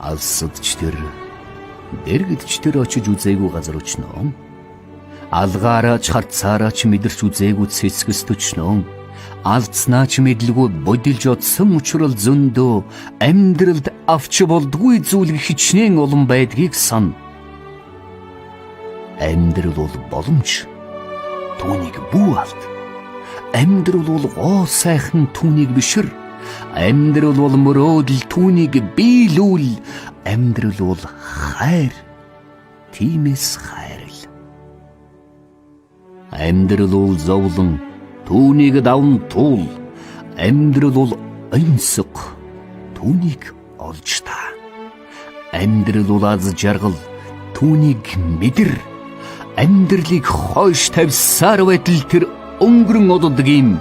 Алсадч тэр, дэргэдч тэр очиж үзээгүй газар өчнөө. Алгаараач харцаараач мэдэрч үзээгүй цэцгэс төчнөө. Алдснаач мэдлгүй бодилж одсон учрал зөндөө амьдралд авч болдгүй зүйл хичнээн олон байдгийг сан. Амьдрал бол боломж, түүнийг бүү алд. Амьдрал бол гоо сайхан, түүнийг бишэр. Амьдрал бол мөрөөдөл, түүнийг биелүүл. Амьдрал бол хайр, тиймээс хайрл. Амьдрал бол зовлон, түүнийг давн туул. Амьдрал бол онцог, түүнийг олж та. Амьдрал бол аз жаргал, түүнийг мэдэр. Амьдралыг хойш тавьсаар байтал тэр өнгөрөн одод юм.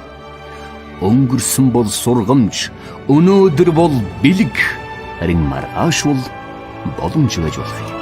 Өнгөрсөн бол сургамж, өнөөдөр бол бэлэг. Харин маргааш бол боломж байж болох юм.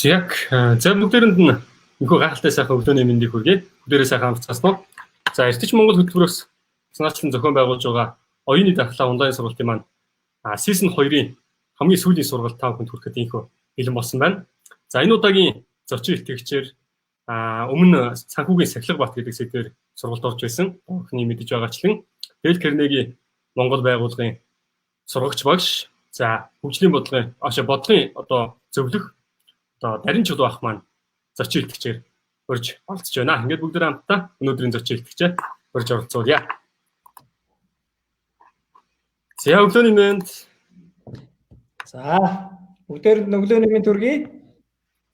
Яг за бүгдээрэнд нь энэхүү гайхалтай сайхан өглөөний мэндийг хүргэе. Бүгдээрээ сайхан амтцгаасан уу? За Эртэж Монгол хөтөлбөрөөс санаачлан зохион байгуулж байгаа оюуны дархлаа онлайн сургалтын маань season 2-ын хамгийн сүүлийн сургалт 5 хүнд хүрэхэд инхүү бэлэн болсон байна. За энэ удаагийн зочин илтгэгчээр өмнө санхүүгийн сахилга бат гэдэг сэдвээр сургалт орж байсан. Охины мэдэж байгаачлан Дэл Карнеги Монгол байгууллагын сургагч багш. За хөгжлийн бодлогын бодлогын зөвлөх дарин чулуу ах маань зочин илтгэгчээр урьж оролцож байна. Ингээд бүгд хамтдаа өнөөдрийн зочин илтгэгчээ урьж оролцуулъя. За өглөөний мэнд. За бүгдээр өглөөний мэнд хүргэе.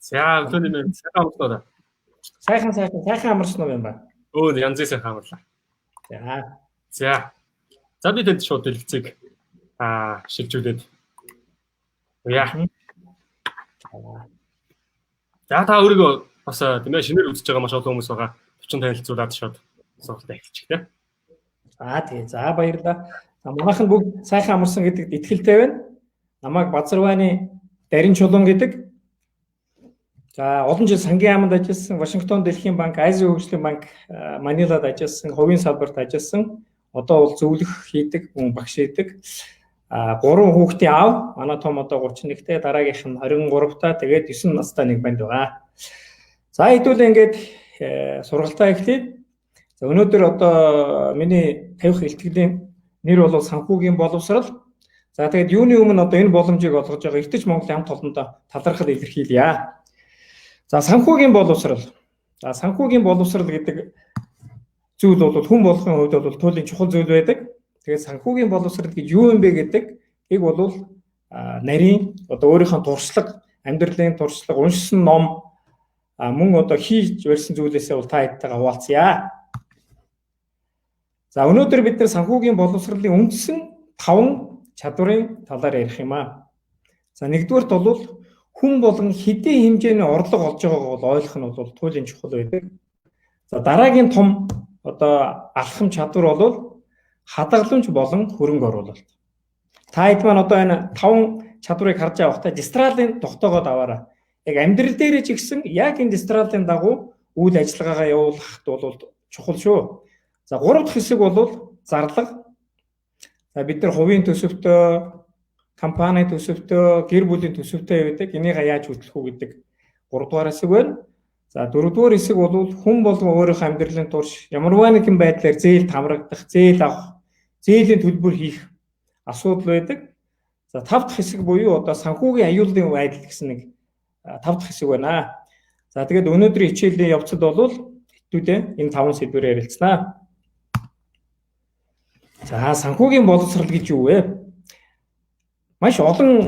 За өглөөний мэнд сайхан амарлаа. Сайхан амарсан юм байна. Янзын сайхан амарлаа. За би тэнд шууд дэлгэцийг шилжүүлээд. За та өөрийгөө бас тийм ээ шинээр үзэж байгаа маш олон хүмүүс байгаа. 40 танилцуулаад шууд сургалт эхэлчих тийм. За баярлалаа. Манайхан бүгд сайхан амарсан гэдэгт итгэлтэй байна. Намайг Базарвааны Дарин Чулуун гэдэг. За олон жил сангийн яамд ажилласан, Вашингтон Дэлхийн банк, Азийн хөгжлийн банк, Манилад ажилласан, хувийн салбарт ажилласан. Одоо бол зөвлөх хийдэг, багш хийдэг. 3 хүүхдийн аав. Манай том одоо 31-тэй, дараагийнх нь 23-та, тэгээд 9 настай нэг банд байгаа. За хэдүүлээ ингээд сургалтаа эхлэе. За өнөөдөр одоо миний тавих илтгэлийн нэр бол санхүүгийн боловсрал. За тэгээд юуны өмнө одоо энэ боломжийг олгож байгаа Эртэж Монголын хамт олондоо талархал илэрхийлье. За санхүүгийн боловсрал. За санхүүгийн боловсрал гэдэг зүйл бол хүн болгохын хувьд бол туйлын чухал зүйл байдаг. Тэгээд санхүүгийн боловсрал гэж юу юм бэ гэдгийг бол нарийн одоо өөрийнхөө туршлага, амьдралын туршлага, уншсан ном мөн одоо хийж барьсан зүйлээсээ бол та хэдтэйгээ хуваалцъя. За өнөөдөр бид нар санхүүгийн боловсролын үндсэн 5 чадварын талаар ярих юм аа. За нэгдүгээрт бол хүн болгон хэдийн хэмжээний орлого олж байгааг бол ойлгох нь бол туйлын чухал байдаг. За дараагийн том одоо алхам чадвар бол хадгаламж болон хөрөнгө оруулалт. Та хэд маань одоо энэ 5 чадварыг харж байгаа хта дистралийн тогтоогоод аваарай. Яг амьдрал дээр ч ихсэн яг энэ дистралийн дагуу үйл ажиллагаагаа явуулахд бол чухал шүү. За 3 дахь хэсэг бол зарлага. За бид нар хувийн төсөвтөө, компани төсөвтөө, гэр бүлийн төсөвтөө явдаг. Энийг яаж хөтлөх үү гэдэг 3 дугаар хэсэг байна. За 4 дугаар хэсэг бол хүн болгон өөрийнхөө амьдралын турш ямарваа нэгэн байдлаар зээлд хамрагдах, зээл авах, зээлийн төлбөр хийх асуудал байдаг. За 5 дахь хэсэг буюу одоо санхүүгийн аюулын байдал гэсэн нэг 5 дахь хэсэг байна. За тэгээд өнөөдрийн хичээлийн явцад бол хэдүүдээ энэ 5 сэдвээр ярилцсанаа. За санхүүгийн боловсрал гэж юу вэ? Маш олон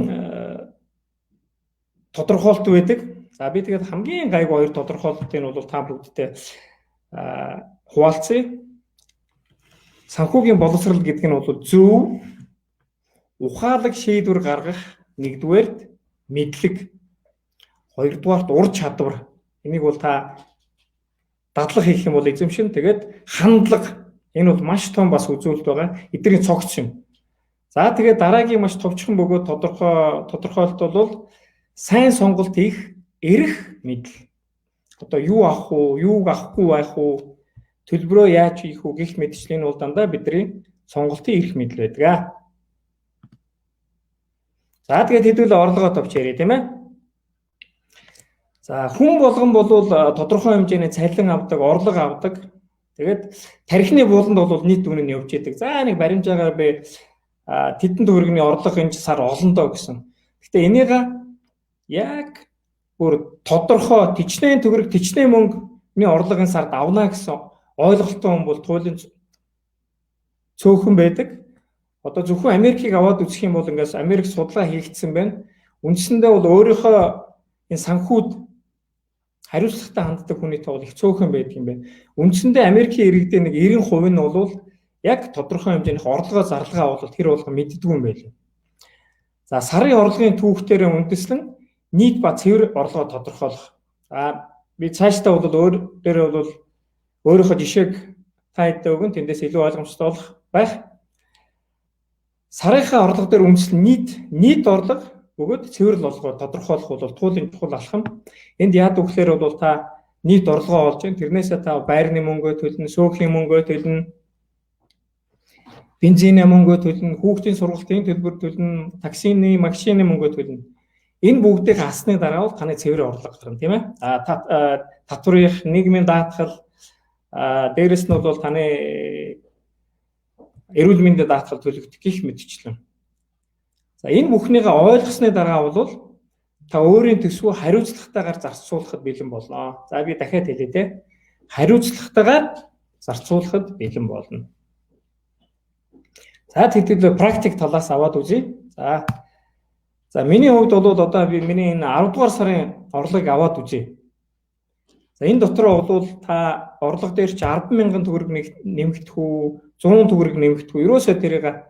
тодорхойлт байдаг. За би тэгээд хамгийн гайгүй 2 тодорхойлолтыг нь бол та бүгдтэй хуваалцъя. Санхүүгийн боловсрал гэдэг нь бол зөв ухаалаг шийдвэр гаргах, нэгдүгээрт мэдлэг, хоёрдугаарт ур чадвар. Энийг бол та дадлага хийх юм бол эзэмшин. Тэгээд хандлага. Энэ бол маш том бас үзүүлэлт байгаа. Эдний цогц юм. За тэгээд дараагийн маш товчхон бөгөөд тодорхойлолт бол сайн сонголт хийх эрх мэдэл. Одоо юу авах уу, юуг авахгүй байх уу, төлбөрөө яаж хийх үү гэх мэтчлийн бол дандаа бидний сонголтын эрх мэдэл байдаг. За тэгээд хэдүүл орлогоо товч ярив тийм ээ. За хүн болгон бол тодорхой хэмжээний цалин авдаг, орлого авдаг. Тэгээд тархины бууланд бол нийт үнэ нь явж идэг. За нэг баримжаагаар би тэдэн төгрөгийн орлого энэ сар олон доо гэсэн. Гэхдээ энийг яг бүр тодорхой тичнээн төгрөг, тичнээн мөнгөний орлогын сард авна гэсэн ойлголттой хүн бол туйлын цөөхөн байдаг. Одоо зөвхөн Америкийг аваад үзэх юм бол ингээс Америк судалгаа хийгдсэн байна. Үндсэндээ бол өөрийнхөө энэ санхүүд хариуцлагатай ханддаг хүний тоо их цөөхөн байдаг юм байна. Үндсэндээ Америкийн иргэдийн нэг 90% нь бол яг тодорхой хэмжээний орлогоо зарлага авалт тэр болгоо мэддэггүй юм байлээ. За сарын орлогын түүхтээр үндэслэн нийт ба цэвэр орлогоо тодорхойлох. За би цаашдаа бол өөрийнхөө жишээг та хэдэн өгөн тэндээс илүү ойлгомжтой болох байх. Сарынхаа орлого дээр үндэслэн нийт орлого бөгөөд цэвэрл олгоо тодорхойлох бол туулын чухал алхам. Энд яадаг гэхээр бол та нийт орлогоо олж, тэрнээсээ та байрны мөнгөө төлнө, сөөхлийн мөнгөө төлнө, бензиний мөнгөө төлнө, хүүхдийн сургалтын төлбөр төлнө, таксины, машины мөнгөө төлнө. Энэ бүгдийг хасны дараа бол таны цэвэр орлого гарна, тийм ээ. Татврын, нийгмийн даатгал, дээрэс нь бол таны эрүүл мэндийн даатгал төлөгдөх гэх мэтчлэн. За энэ бүхнийгээ ойлгосны дараа бол та өөрийн төсвөө хариуцлагатайгаар зарцуулахад бэлэн болно. За би дахиад хэлье те. Хариуцлагатайгаар зарцуулахад бэлэн болно. За тэгвэл практик талаас аваад үзье. За миний хувьд бол одоо би миний энэ 10 дугаар сарын орлогыг аваад үзье. За энэ дотор бол та орлого дээр чи 10,000 төгрөг нэмэгдэх үү, 100 төгрөг нэмэгдэх үү, ерөөсөө тэрийг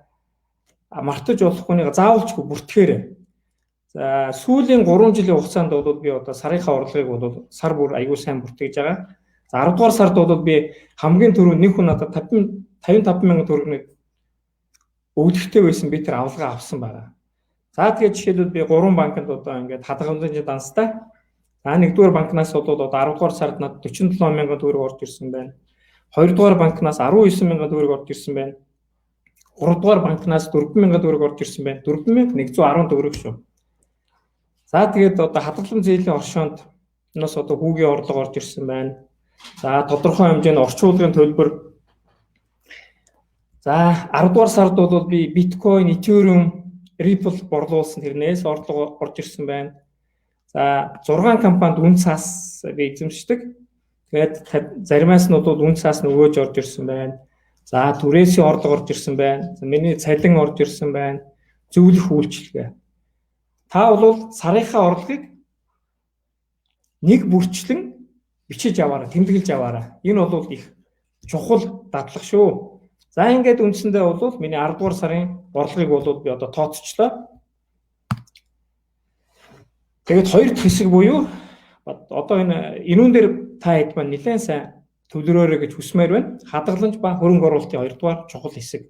мартаж болохгүйнийг заавалчгүй бүртгэхээрэй. За сүүлийн 3 жилийн хугацаанд бол би одоо сарынхаа орлогыг бол сар бүр аягүй сайн бүртгэж байгаа. За 10 дугаар сард бол би хамгийн түрүү нэг хүн надад 55,000 төгрөг өгдөгтэй байсан, би тэр авалгаа авсан байгаа. За тэгээд жишээлбэл би 3 банкнд одоо ингээд хадгаламжийн данстай. За 1-р банкнаас бол одоо 10 дугаар сард надад 47,000 төгрөг орж ирсэн байна. 2-р банкнаас 19,000 төгрөг орж ирсэн байна. 3-р банкнаас 4,000 төгрөг орж ирсэн байна. 4,110 төгрөг шүү. За тэгээд одоо хадгалан зээлийн оршоонд нас одоо хүүгийн орлого орж ирсэн байна. За тодорхой хэмжээний орчуулгын төлбөр. За 10 дугаар сард бол би биткойн, этериум, Ripple борлуулсан, тэрнээс орлого орж ирсэн байна. За 6 компанид үн цаас би эзэмшдэг. Тэгээд заримаас нь бол үн цаас нөгөөж орж ирсэн байна. За түрээсийн орлого орж ирсэн байна. Миний цалин орж ирсэн байна. Зөвлөх үйлчилгээ. Та бол сарынхаа орлогыг нэг бүрчлэн бичиж аваарай, тэмдэглэж аваарай. Энэ бол их чухал дадлага шүү. За ингээд үндсэндээ бол миний 10 дугаар сарын орлогыг бол би одоо тооцчлоо. Тэгээд хоёр дахь хэсэг буюу одоо энэ энүүн дээр та хэд маань нэлээд сайн төлөрөөрэй гэж хүсмээр байна. Хадгаламж ба хөрөнгө оруулалтын 2 дугаар чухал хэсэг.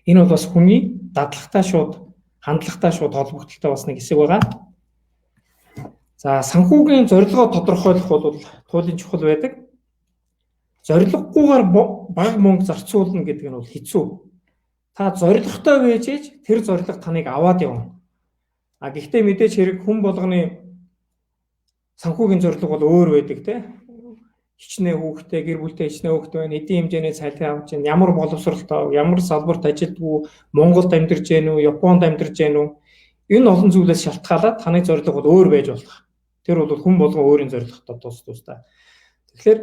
Энэ бол бас хүний дадлагатай шууд, хандлагатай шууд холбогдолтой бас нэг хэсэг байгаа. За санхүүгийн зорилгоо тодорхойлох бол туулын чухал байдаг. Зорилгогүйгээр бага мөнгө зарцуулна гэдэг нь бол хэцүү. Та зорилготой байж ээж тэр зорилго таныг аваад явна. Гэхдээ мэдээж хэрэг хүн болгоны санхүүгийн зорилго бол өөр байдаг те. Хичнээн хүүхдээ, гэр бүлтэй хичнээн хүүхдээ байна, эдийн хэмжээний цалин авч байна, ямар боловсролтой, ямар салбарт ажилдгүй, Монголд амьдарч гэнэ үү, Японд амьдарч гэнэ үү? Энэ олон зүйлээс шалтгаалаад таны зорилго бол өөр байж болох. Тэр бол хүн болгон өөрийн зорилготой тусдаа. Тэгэхээр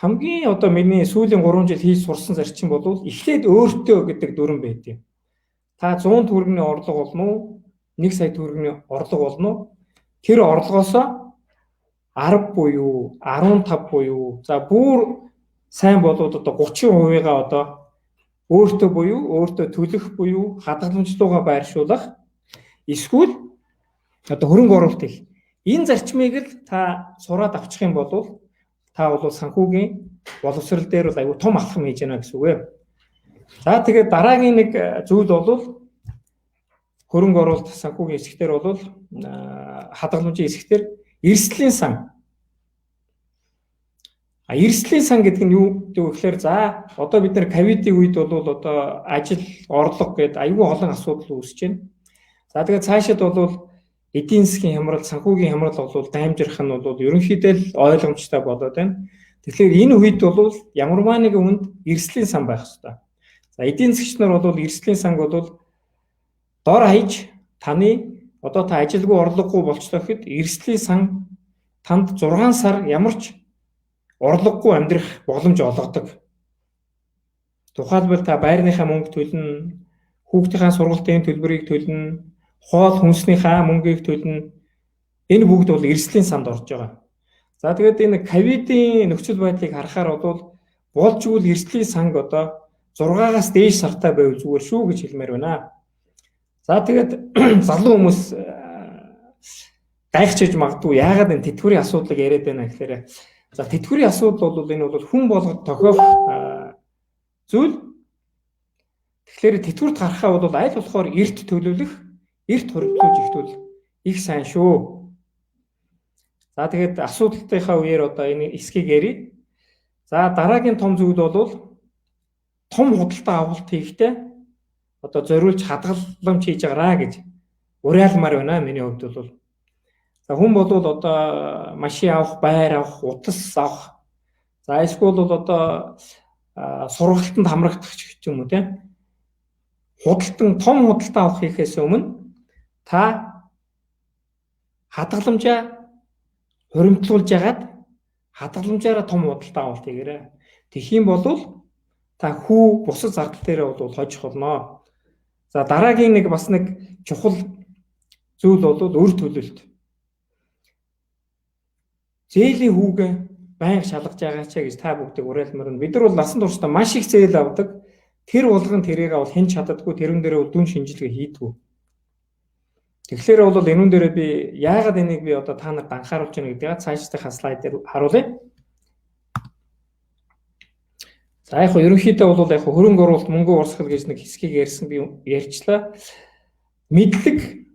хамгийн одоо миний сүүлийн 3 жил хийж сурсан зарчим бол эхлээд өөртөө гэдэг дүрэн байдیں۔ Та 100 төгрөгийн орлого болно уу? 1 сая төгрөгийн орлого болно уу? Тэр орлогоосоо 10 буюу 15 буюу за бүр сайн болоод одоо 30%-аа одоо өөртөө буюу өөртөө төлөх буюу хадгаламжлуугаа байршуулах эсвэл одоо хөрөнгө оруулалт их. Энэ зарчмыг л та сураад авчих юм бол та бол санхүүгийн боловсрол дээр бол аюу том алхам хийж байна гэсэн үг ээ. За тэгээд дараагийн нэг зүйл бол хөрөнгө оруулалт санхүүгийн хэсгээр бол хадгаламжийн хэсгээр эрсдлийн сан. Эрсдлийн сан гэдэг нь юу гэхээр за одоо бид нар ковидын үед бол одоо ажил, орлого гэдэг аюу олон асуудал үүсэж байна. За тэгээд цаашид бол эдийн засгийн хямрал, санхүүгийн хямрал бол даймжрах нь бол ерөнхийдөө л ойлгомжтой болоод байна. Тэгэхээр энэ үед бол ямарваа нэгэн хүнд эрсдлийн сан байх хэрэгтэй. За эдийн засгч нар бол эрсдлийн санг бол дор хаяж таны одоо та ажилгүй орлогогүй болчлоо гэхэд эрсдлийн сан танд 6 сар ямар ч орлогогүй амьдрах боломж олгодог. Тухайлбал та байрныхаа мөнгө төлнө, хүүхдийнхээ сургалтын төлбөрийг төлнө, хоол хүнснийхээ мөнгийг төлнө. Энэ бүгд бол эрсдлийн санд орж байгаа. За тэгээд энэ ковидын нөхцөл байдлыг харахаар бол болж үл эрсдлийн санг одоо 6-аас дээш сартай байвал зүгээр шүү гэж хэлмээр байна. За тэгээд залуу хүмүүс гайхчихж магадгүй яагаад энэ тэтгэврийн асуудлыг яриад байна гэхээр за тэтгэврийн асуудал бол энэ бол хүн болгоод тохиох зүйл. Тэгэхээр тэтгэврт гарахаа бол аль болохоор эрт төлөвлөх, эрт хоригдлуулж ихтвэл их сайн шүү. За тэгээд асуудалтынхаа үеэр одоо энэ эсхийг ярий. За дараагийн том зүйл бол том худалдаа авалт хийхдээ одоо зориулж хадгаламж хийж агараа гэж уриалмаар байна миний хувьд бол. За хүн бол одоо машин авах, байр авах, утас авах. За эсвэл бол одоо сургалтанд хамрагдах ч юм уу тийм. Том худалдаа авах хийхээс өмнө та хадгаламжаа хуримтлуулж ягаад хадгаламжаараа том худалдаа авалт хийгээрэй. Тэгэх юм бол та хүү бусад зардал дээр бол хожих болно. За дараагийн бас нэг чухал зүйл бол өр төлөлт. Зээлийн хүүгээ байнга шалгаж байгаа ч гэж та бүгдийг уриалмаар нь. Бид нар бол насан туршдаа маш их зээл авдаг. Тэр болгон тэрийг авал хэн чаддаггүй, тэрэн дээрээ дүн шинжилгээ хийдгүү. Тэгэхээр бол энүүн дээрээ би яагаад энийг би одоо та нарт анхааруулж байна гэдгийг цаашдынхаа слайдээр харуулъя. За яг ерөнхийдөө бол яг хөрөнгө оруулалт, мөнгө урсгал гэж нэг хэсгийг ярьсан би ярьчлаа. Мэдлэг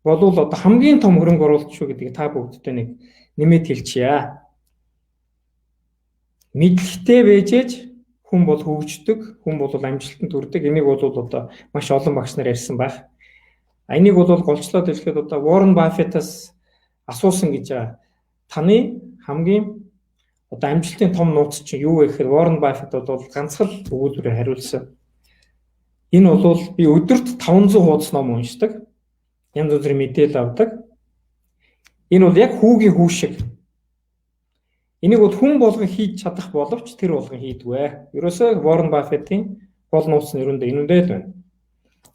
бол одоо хамгийн том хөрөнгө оруулалт шүү гэдгийг та бүгдтэй нэг нэмэт хэлчихье. Мэдлэгтэй байжээж хүн бол хөгждөг, хүн бол амжилтанд хүрдэг. Энийг бол одоо маш олон багш нар ярьсан байх. Энийг бол голчлоод хэлэхэд одоо Warren Buffett-аас асуусан гэж байгаа. Таны хамгийн одоо амжилтын том нууц чинь юу вэ гэхээр Warren Buffett бол ганцхан өгүүлбэрээр хариулсан. Энэ бол би өдөрт 500 хуудас ном уншдаг. Янз бүрийн мэдээлэл авдаг. Энэ бол яг хүүгийн хүү шиг. Энийг бол хүн болгон хийж чадах боловч тэр болгон хийдгүй. Ерөөсөө Warren Buffett-ийн гол нууц нь ерөөндөө энүүндээ л байна.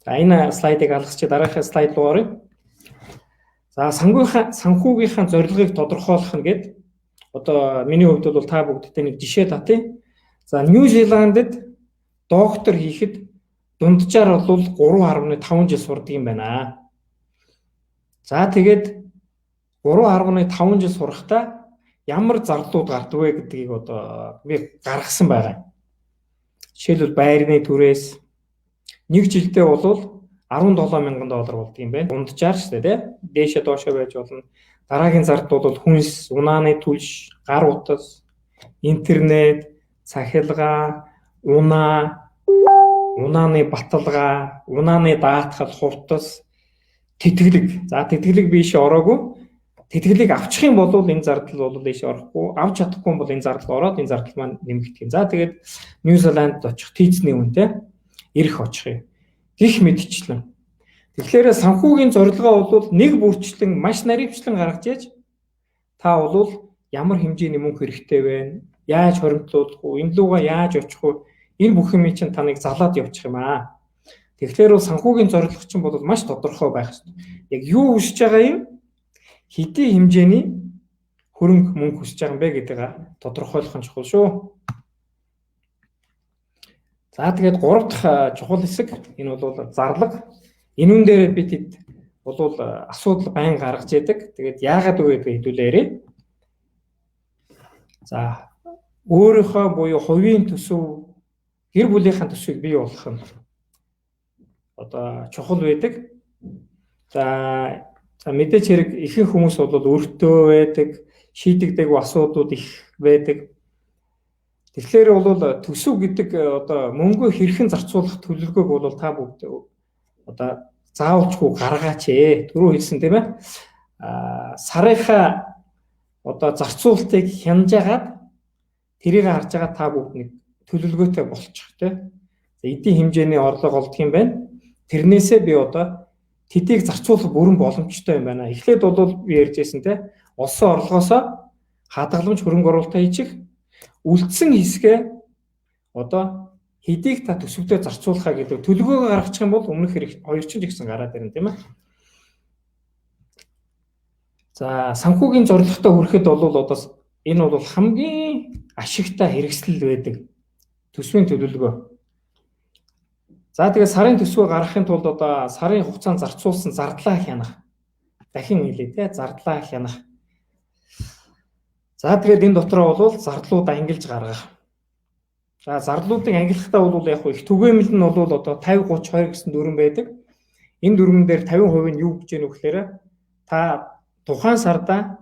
За энэ слайдыг алгасч дараагийн слайд руу оръё. За санхүүгийнхаа зорилгыг тодорхойлох нь гээд одоо миний хувьд бол та бүгдтэй нэг жишээ татъя. За Нью-Зеландд доктор хийхэд дунджаар бол 3.5 жил сурдаг юм байна. За тэгээд 3.5 жил сурахдаа ямар зарлууд гардаг вэ гэдгийг одоо би гаргасан байгаа. Жишээлбэл байрны түрээс нэг жилдээ бол $17,000 болдог юм байна. Дунджаар шүү дээ, дээшээ доошоо байж болно. Дараагийн зардал бол хүнс, унааны түлш, гар утас, интернет, цахилгаан, унааны баталгаа, унааны даатгал, хувцас, тэтгэлэг. За тэтгэлэг биш ороогүй. Тэтгэлэг авчих юм бол энэ зардал бол дэше орохгүй. Авч чадахгүй бол энэ зардал ороод энэ зардал маань нэмэгдэх юм. За тэгээд Нью-Зеландд очих тийцний үнэтэй ирэх очих юм. Гэх мэдчлэн. Тэгэхээр санхүүгийн зорилгоо бол нэг бүрчлэн маш наривчлан гаргаж яаж та бол ямар хэмжээний мөнгө хэрэгтэй вэ? Яаж хоригдлуулах вэ? Энэ лугаа яаж очих вэ? Энэ бүх юм чинь таныг залаад явчих юм аа. Тэгэхээр санхүүгийн зорилго чинь бол маш тодорхой байх хэрэгтэй. Яг юу хүсэж байгаа юм? Хэдийн хэмжээний хөрөнгө мөнгө хүсэж байгаа юм бэ гэдгийг тодорхойлох нь чухал шүү. За тэгээд 3 дахь чухал хэсэг энэ бол зарлага. Энүүн дээр бид бол асуудал байн гаргаж яадаг. Тэгээд яагаад вэ гэдгийг хэдүүлээ ярив. За өөрийнхөө буюу хувийн төсөв, гэр бүлийнхаа төсвийг бий болгох нь одоо чухал байдаг. За мэдээж хэрэг ихэнх хүмүүс бол өртөө байдаг, шийдэгдээгүй асуудлууд их байдаг. Тэгэхээр бол төсөв гэдэг одоо мөнгөө хэрхэн зарцуулах төлөвлөгөөг бол та бүгд одоо заавалчгүй гаргаач ээ. Түрүү хэлсэн тийм ээ. Сарынхаа одоо зарцуулалтыг хянажгаад тэрийг харж байгаа та бүгд нэг төлөвлөгөөтэй болчих тийм. Эдийн хэмжээний орлого олдох юм байна. Тэрнээсээ би одоо тэдийг зарцуулах бүрэн боломжтой юм байна. Эхлээд бол би ярьжсэн тийм. Олсон орлогоосоо хадгаламж хөрөнгө оруулалтаа хийчих. Үлдсэн хэсгээ одоо хэдийг та төсөвдөө зарцуулахаа гэдэг төлөвлөгөө гаргачих юм бол өмнөх хэрэг хоёр ч гэсэн гараад ирнэ тийм ээ. За санхүүгийн зорилготой хүрэхэд бол одоо энэ бол хамгийн ашигтай хэрэгслэл байдаг төсвийн төлөвлөгөө. За тэгээд сарын төсвөө гаргахын тулд одоо сарын хугацаанд зарцуулсан зардлаа хянах. Дахин хэлээ те зардлаа хянах. За тэгээд энэ дотроо бол зардлуудаа ангилж гаргах. За зарлуудыг ангилахдаа бол яг их түгээмэл нь бол одоо 50 30 20 гэсэн дүрэн байдаг. Энэ дөрвөн дээр 50% нь юу гэж яах вэ гэхээр та тухайн сарда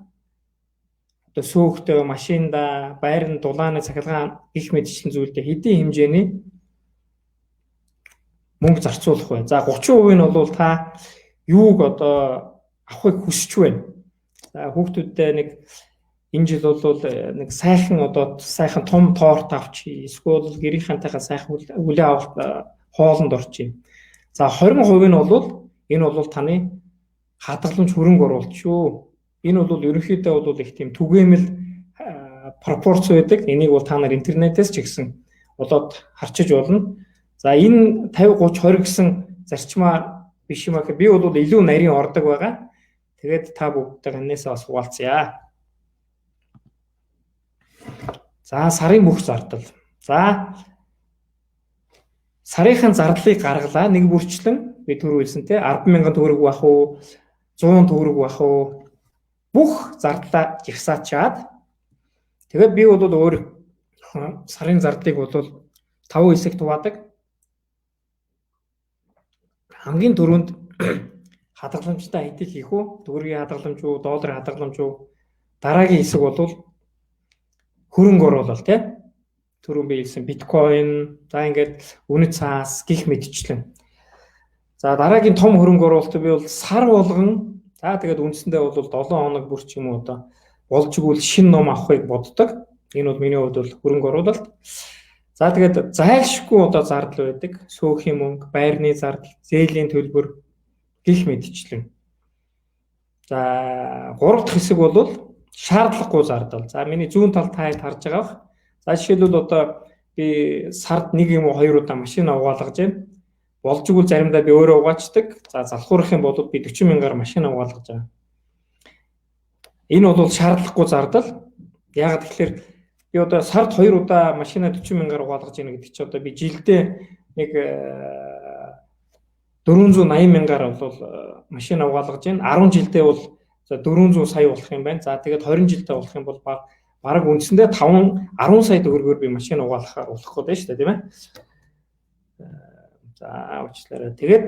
одоо сөөхтэй, машинда, байрны дулааны цахилгаан гих мэтчлэн зүйлдээ хэдийн хэмжээний мөнгө зарцуулах вэ? За 30% нь бол та юуг одоо авахыг хүсэж байна. За хүүхдүүдтэй нэг энэ жил бол нэг сайхан том торт авчи, эсвэл гэрийнхэнтэйгээ сайхан үлээ авалт хоолнд орчих. За 20% нь бол энэ бол таны хадгаламж хөрөнгө оруулалт шүү. Энэ бол ерөнхийдөө бол их тийм түгээмэл пропорц байдаг. Энийг бол та нар интернетээс ч гэсэн болоод харчиж болно. За энэ 50 30 20 гэсэн зарчмаар биш юм аа. Би бол илүү нарийн ордог байгаа. Тэгээд та бүгдтэй энэсээ бас хуваалцъя. За сарын бүх зардал. За сарынхаа зардлыг гаргалаа. Нэг бүрчлэн би түрүү хэлсэн те 10,000 төгрөг бах уу, 100 төгрөг бах уу, бүх зардлаа жагсаачаад тэгээд би бол өөр сарын зардлыг бол 5 хэсэгт хуваадаг. Хамгийн түрүүнд хадгаламжтай хэдийг хийх үү? Төгрөгийн хадгаламж уу, долларын хадгаламж уу? Дараагийн хэсэг бол хөрөнгө оруулалт тий. Түрүүн би хэлсэн биткойн, за ингээд үнэт цаас гих мэтчлэн. За дараагийн том хөрөнгө оруулалт би бол сар болгон за тэгээд үндсэндээ бол 7 хоног бүр ч юм уу одоо болж игэл шинэ ном авахыг боддог. Энэ бол миний хувьд бол хөрөнгө оруулалт. За тэгээд зайлшгүй одоо зардал байдаг. Сөөхийн мөнгө, байрны зардал, зээлийн төлбөр гих мэтчлэн. За 3 дахь хэсэг бол шаардлагагүй зардал. За миний зүүн талд таад харж байгаа. За жишээлбэл одоо би сард 1 юм уу 2 удаа машин угаалгаж байна. Болж игэл заримдаа би өөрөө угаачдаг. За залхуурах юм бол би 40,000-аар машин угаалгаж байгаа. Энэ бол шаардлагагүй зардал. Яг тэгэхээр би одоо сард 2 удаа машина 40,000-аар угаалгаж байна гэдэг чи одоо би жилдээ нэг 480,000-аар бол машина угаалгаж байна. 10 жилдээ бол 400 сая болох юм байна. За тэгээд 20 жилдээ болох юм бол бараг үндсэндээ 10 сая төгрөгөөр би машин угаалгахаар болох гэдэг шүү дээ, тийм ээ. За уучлаарай. Тэгээд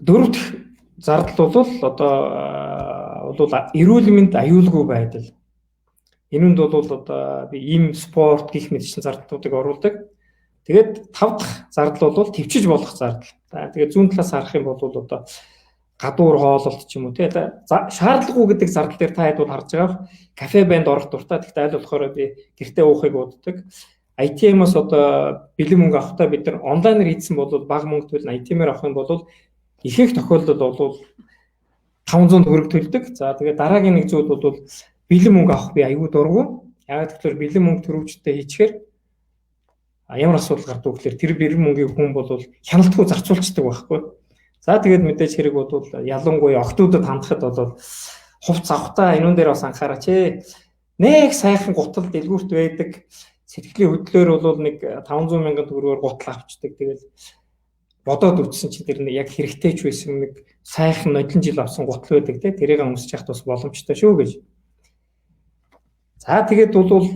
дөрөв дэх зардал бол одоо эрүүл мэнд аюулгүй байдал. Энэнд бол одоо би ийм спорт гих мэтчлэн зардлуудыг оруулдаг. Тэгээд 5 дахь зардал бол төвчж болох зардал. За тэгээд зүүн талаас харах юм бол одоо гадуур хоололт ч юм уу тий. Шаардлагагүй гэдэг зардал дээр та хэд бол харж байгаа. Кафе банд орох дуртай. Тэгтээ аль болохоор би гэртээ уухыг боддог. ITM-аас одоо бэлэн мөнгө авахтаа бид нар онлайнаар хийсэн бол бага мөнгө төлнө. ITM-аар авах юм бол ихэнх тохиолдолд бол 500 төгрөг төлдөг. За тэгээд дараагийн нэг зүйл бол бэлэн мөнгө авах би аюу дургу. Яг тэгэхээр бэлэн мөнгө төрөвчтэй хийчихээр ямар асуудал гардаг вэ гэхээр тэр бэлэн мөнгийг хүн бол хяналтгүй зарцуулцдаг байхгүй. За тэгээд мэдээж хэрэг бол ялангуяа октоудад хандахад бол хувц авахтаа энүүн дээр бас анхаараач ээ. Нэг сайхан гутал дэлгүүрт байдаг. Сэтгэлийн хөдлөөр бол нэг 500,000 төгрөгөөр гутал авчдаг. Тэгээд бодоод үтсэн чинь тэр яг хэрэгтэй ч байсан нэг сайхан нодлон жил авсан гутал байдаг те. Тэрийг өмсөж яхад бас боломжтой шүү гэж. За тэгээд бол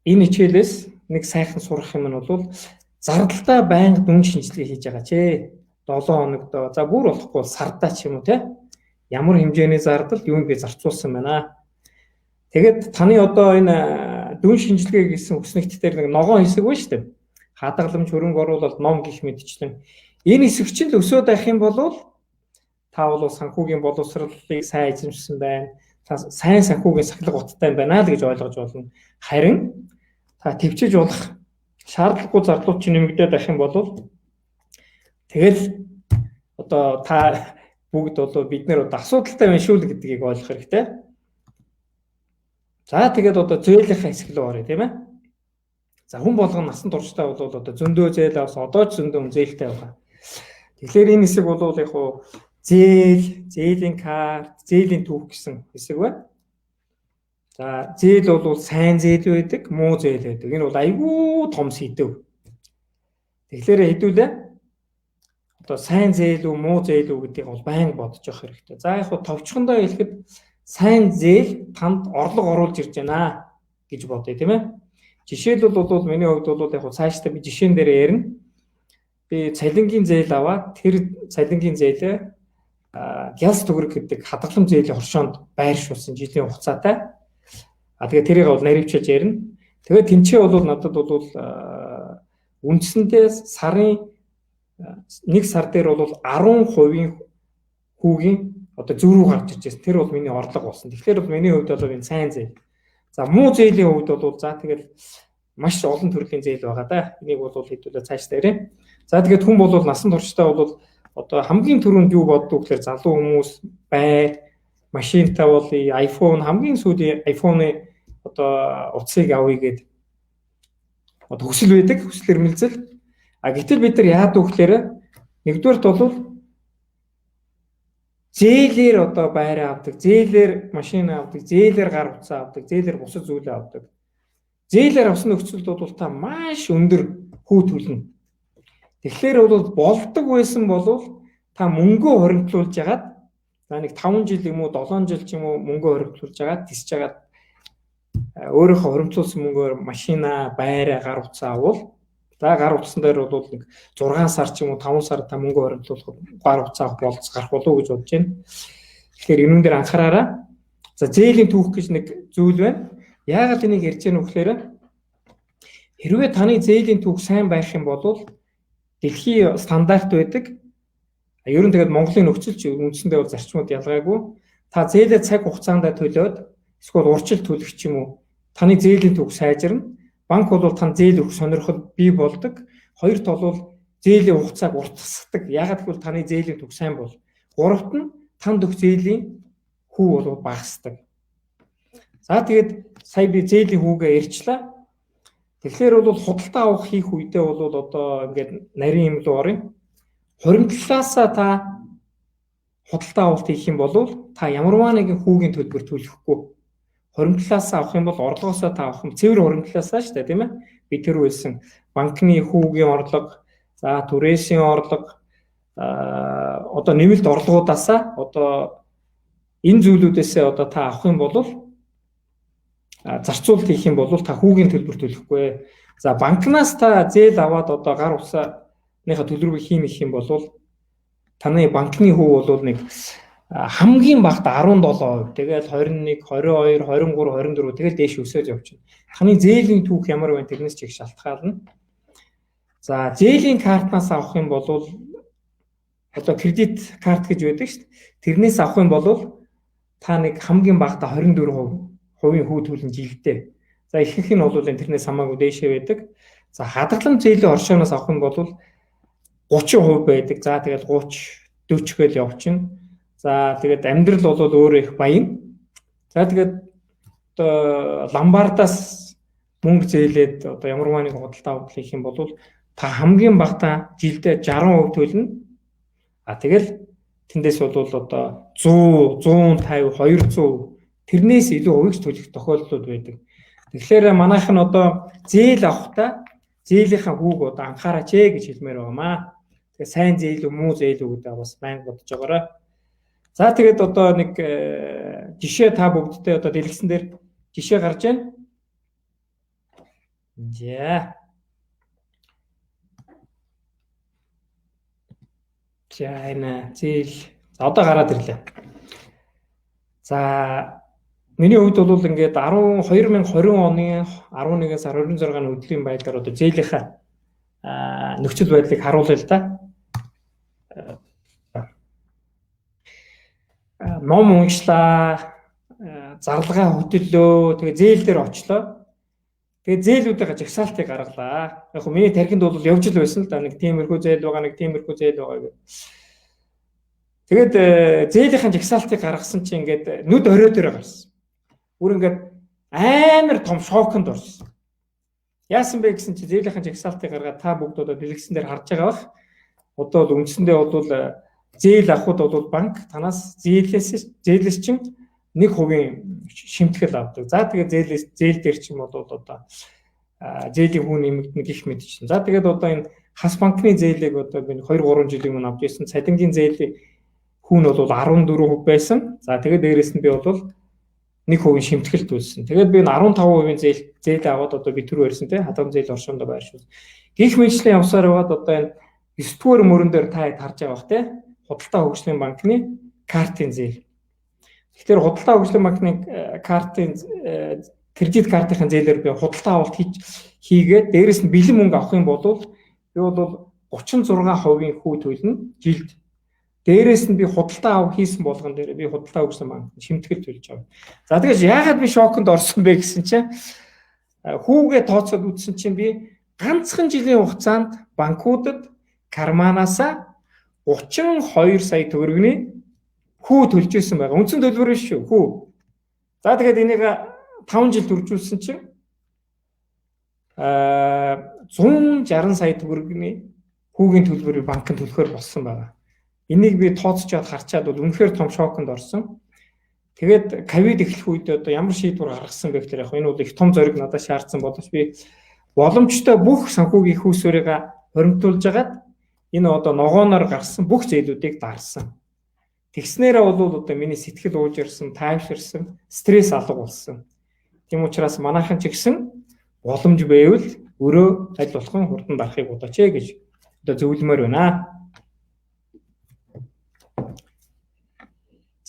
энэ хичээлээс нэг сайхан сурах юм нь бол зардалтаа байнга дүн шинжилгээ хийж байгаа ч 7 хоногдоо. За бүр болохгүй сардаа ч юм уу те. Ямар хэмжээний зардал юунд би зарцуулсан байна. Тэгээд таны одоо энэ дүн шинжилгээ гэсэн үгснэгт дээр нэг ногоон хэсэг байна шүү дээ. Хадгаламж хөрөнгө оруулалт ном гих мэтчлэн. Энэ хэсэг чинь л өсөөд авах юм бол та бол санхүүгийн боловсролыг сайн эзэмшсэн байна. Та сайн санхүүгийн сахилга уттай байна л гэж ойлгож болно. Харин та төвчж болох шаардлагагүй зардлууд чинь нэмэгдээд авах юм бол тэгэл одоо та бүгд одоо бид нэр одоо асуудалтай байна шүү л гэдгийг ойлгох хэрэгтэй. За тэгээд одоо зөөлийнхаа хэсэг рүү оръё тийм ээ. За хүн болгон насан туршдаа бол одоо зөндөө зээл авсан одоо ч зөндөө зээлтэй байгаа. Тэгэхээр энэ хэсэг бол яг хуу зээлийн карт, зээлийн түүх гэсэн хэсэг байна. За зээл бол сайн зээл байдаг, муу зээл байдаг. Энэ бол айгүй том сэдв. Тэгэхээр хэдүүлээ одоо сайн зээл үү, муу зээл үү гэдгийг бол байнга бодож явах хэрэгтэй. За яг хуу товчхондоо хэлэхэд сайн зээл танд орлого оруулж ирж байна гэж бодъё тийм ээ. Жишээлбэл бол миний хувьд бол яг цаашдаа би жишээн дээр ярина. би цалингийн зээл аваад тэр цалингийн зээлээ гялс төгрөг гэдэг хадгалам зээлийн хоршоонд байршуулсан жилийн хугацаатай. Тэгээ тэрийг бол наривчилж ярина. Тэгээ тэнцээ бол надад бол үндсэндээ сарын 1 сар дээр бол 10% хүүгийн одоо зөв рүү гарч ирж байна. Тэр бол миний орлого болсон. Тэгэхээр бол миний хувьд бол энэ сайн зээл. За муу зээлийн хувьд бол за тэгэл маш олон төрлийн зээл байгаа да. Энийг бол хэдүүлээ цааш дээрээ. За тэгээд хүн бол насан туршдаа бол одоо хамгийн түрүүнд юу боддог гэхээр залуу хүмүүс байр, машинтай бол iPhone хамгийн сүүлийн iPhone-ы одоо утсыг авъя гэд одоо хүсэл байдаг, хүсэл эрмэлзэл. Гэтэл бид нар яадаг вэ гэхээр нэгдүгээрт бол зээлээр одоо байраа авдаг, зээлээр машин авдаг, зээлээр гар утсаа авдаг, зээлээр бусад зүйлээ авдаг. Зээлээр авсан нөхцөлд бол та маш өндөр хүү төлнө. Тэгэхээр бол болдог байсан бол та мөнгөө хоригдлуулж ягаад за нэг 5 жил юм уу 7 жил ч юм уу мөнгөө хоригдлуулж ягаад тисч ягаад өөрийнхөө хоримтлуулсан мөнгөөр машина, байраа, гар утсаа авал за гар утсан дээр бол нэг 6 сар ч юм уу 5 сар та мөнгөө хоригдлуулах гар утсаа авах болц гарах болов уу гэж бодож байна. Тэгэхээр энүүн дээр анхаараарай. За зээлийн түүх гэж нэг зүйл байна. Яагаад энийг ярьж байгаа вэ гэхээр хэрвээ таны зээлийн түүх сайн байх юм бол дэлхийн стандарт байдаг. Ер нь тэгээд Монголын нөхцөл ч үндсэндээ бол зарчмууд ялгаагүй. Та зээлээ цаг хугацаанд төлөөд эсвэл урьдчилан төлөх ч юм уу таны зээлийн түүх сайжирна. Банк бол тань зээл өгөх сонирхол бий болдог. Хоёрт бол зээлийн хугацааг уртасгадаг. Яагаад гэвэл таны зээлийн түүх сайн бол. Гуравт нь танд өгөх зээлийн хүү бол багасдаг. За тэгээд сая би зээлийн хүүгээ ярьчлаа. Тэгэхээр бол худалдаа авах хийх үедээ бол одоо ингээд нарийн юм руу оръё. Хуримтлалаасаа та худалдаа авалт хийх юм бол та ямарваа нэгэн хүүгийн төлбөр төлөхгүй. Хуримтлалаасаа авах юм бол орлогоосоо та авах юм. Цэвэр хуримтлалаасаа шүү дээ, тийм ээ. Би тэр үйлсэн банкны хүүгийн орлого, за түрээсийн орлого, одоо нэмэлт орлогуудаасаа одоо энэ зүйлүүдээсээ одоо та авах юм бол зарцуулалт хийх юм бол та хүүгийн төлбөр төлөхгүй. За банкнаас та зээл аваад одоо гар усааныхаа төлбөрийг хийх юм бол таны банкны хүү бол нэг хамгийн багт 17%, тэгэл 21, 22, 23, 24 тэгэл дээш өсөж явчихна. Таны зээлийн түүх ямар байна тэрнээс ч их шалтгаална. За зээлийн картнаас авах юм бол одоо кредит карт гэж байдаг шүү дээ. Тэрнээс авах юм бол та нэг хамгийн багт 24% хувийн хүү төлн жилдээ. За ихэнх нь бол тэрнээс хамаагүй дээшээ байдаг. За хадгалам зээлийн оршооноос авах юм бол 30% байдаг. За тэгэл 30, 40 гэл явчихна. За тэгээд амьдрал бол өөрөө их баян. За тэгээд одоо ломбардаас мөнгө зээлээд одоо ямар нэг худалдаа авалт хийх юм бол та хамгийн багтаа жилдээ 60% төлнө. Тэгэл тэндээс бол одоо 100, 150, 200 тэрнээс илүү хувигч төлөх тохиолдлууд байдаг. Тэгэхээр манайх нь одоо зээл авахдаа зээлийнхаа хүүг одоо анхаараач гэж хэлмээр байгаамаа. Тэгээ сайн зээл үү, муу зээл үү гэдэг бас байнга бодож байгаарай. За тэгээд одоо нэг жишээ та бүгдтэй одоо дэлгэсэн дээр жишээ гарч байна. За энэ зээл одоо гараад ирлээ. За миний хувьд бол ингээд 2020 оны 11 сар 26-ны өдрийн байдлаар одоо зээлийнхаа нөхцөл байдлыг харуулъя л да. Ном уншлаа, зарлагаа хөтлөө, тэгээ зээл дээр очлоо. Тэгээ зээлүүдийн жагсаалтыг гаргалаа. Яг хөө миний тархинд бол явж л байсан л да. Нэг тиймэрхүү зээл байгаа, нэг тиймэрхүү зээл байгаа гэх. Тэгээд зээлийнхэн жагсаалтыг гаргасан чинь ингээд нүд орой дээр гарсан. Бүр ингээд амар том шоконд орсон. Яасан бэ гэсэн чи зээлийнхэн жагсаалтыг гаргаад та бүгд одоо дэлгэсэн дээр харж байгаа бах. Одоо л үндсэндээ бол зээл авахд бол банк танаас зээлээс чинь 1% шимтгэл авдаг. За тэгээд зээл дээр чинь бол одоо зээлийн хүн нэмэгдэнэ гэх мэт чинь. За тэгээд одоо энэ хас банкны зээлийг одоо би 2-3 жилийн өмнө авч ирсэн. Цалингийн зээлийн хүн бол 14% байсан. За тэгээд дээрээс нь би бол 1% шимтгэл төлсөн. Тэгээд би 15% зээл аваад одоо би түр барьсан те хадгалам зээл оршоонд байршуулсан. Гэх мэтчлэн явсаар байгаад одоо энэ 9-р мөрөн дээр та хэд харж байгаа бах те худалдаа хөгжлийн банкны картын зээл. Тэгэхээр худалдаа хөгжлийн банкны картын кредит картын зээлээр би худалдаа авалт хийгээд дээрэс нь бэлэн мөнгө авах юм бол би бол 36% хүү төлнө жилд. Дээрээс нь би худалдаа авах хийсэн болгон дээр би худалдаа хөгжлийн банкнд шимтгэл төлж байгаа. За тэгэж яагаад би шоконд орсон бэ гэсэн чинь хүүгээ тооцоод үзсэн чинь би ганцхан жилийн хугацаанд банкудад карманаасаа 32 сая төгрөгийн хүү төлж ирсэн байгаа. Үндсэн төлбөр биш шүү. Хүү. За тэгээд энийг 5 жил төржүүлсэн чинь 160 сая төгрөгийн хүүгийн төлбөрийг банкнд төлөхөөр болсон байгаа. Энийг би тооцчоод харчаад бол үнэхээр том шоконд орсон. Тэгээд ковид эхлэх үед одоо ямар шийдвэр гаргасан бэ гэхээр яг энэ бол их том зориг надад шаардсан боловч би боломжтой бүх санхүүгийн хүүсвэрийг хоримтуулж агаад энэ одоо ногооноор гарсан бүх зээлүүдийг дарсан. Тэгснээрээ бол одоо миний сэтгэл уужирсан, тайвширсан, стресс алга болсон. Тийм учраас манайхан ч гэсэн боломж байвал өрөө аль болох хурдан дарахыг бодооч гэж одоо зөвлөмөр байна.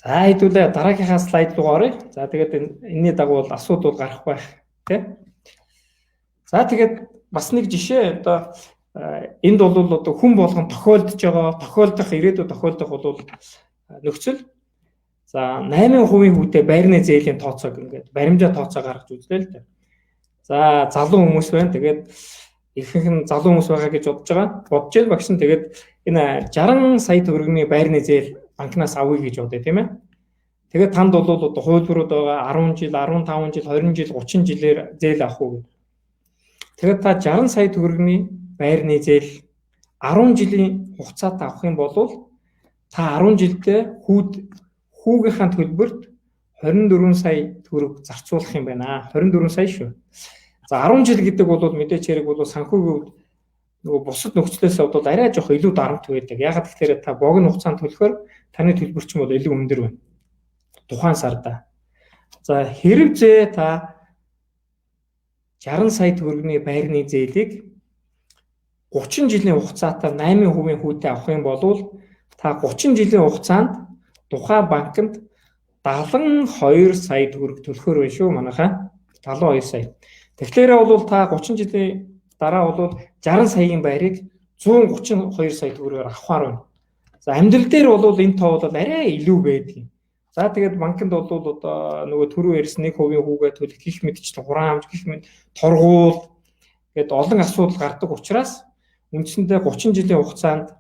За хэдүүлээ дараагийнхаа слайд руу оръё. За тэгээд энэний дагуу бол асуудал гарах байх тийм. За тэгээд бас нэг жишээ одоо энд бол одоо хүн болгон тохиолдож байгаа, тохиолдох ирээдүйд тохиолдох бол нөхцөл. За 8% хүүтэй байрны зээлийн тооцоог ингээд баримжаа тооцоо гаргаж үзлээ л дээ. За залуу хүмүүс байна. Тэгээд ихэнх нь залуу хүмүүс байгаа гэж бодож ил багшин тэгээд энэ 60 сая төгрөгийн байрны зээл банкнаас авъя гэж бодъё тийм ээ. Тэгээд танд бол одоо хувилбарууд байгаа 10 жил, 15 жил, 20 жил, 30 жилээр зээл авах уу. Тэгээд та 60 сая төгрөгийн байрны зээл 10 жилийн хугацаанд авах юм бол та 10 жилдээ хүүгийнхаа төлбөрт 24 сая төгрөг зарцуулах юм байна. 24 сая шүү. За 10 жил гэдэг бол мэдээч хэрэг бол санхүүгийн нөгөө бусад нөхцлөөс бодвол арай жоох илүү дарамт байдаг. Ягаад гэхээр та богино хугацаанд төлөхөөр таны төлбөрч бол илүү өндөр байна. Тухайн сарда. За хэрвээ та 60 сая төгрөгийн байрны зээлийг 30 жилийн хугацаатай 8% хүүтэй авах юм бол та 30 жилийн хугацаанд тухайн банкнд 72 сая төгрөг төлөхөр байна шүү манайхаа. 72 сая. Тэгэхээр бол та 30 жилийн дараа бол 60 саягийн байрыг 132 сая төгрөгөөр авахаар байна. За амьдрал дээр бол энэ тоо бол арай илүү байдаг. За тэгээд банкнд бол одоо нөгөө түрүү ярьсан 1% хүүгээ төлөх гих мэдчлэн хураамж гих мэд торгуул гээд олон асуудал гардаг учраас үндсэндээ 30 жилийн хугацаанд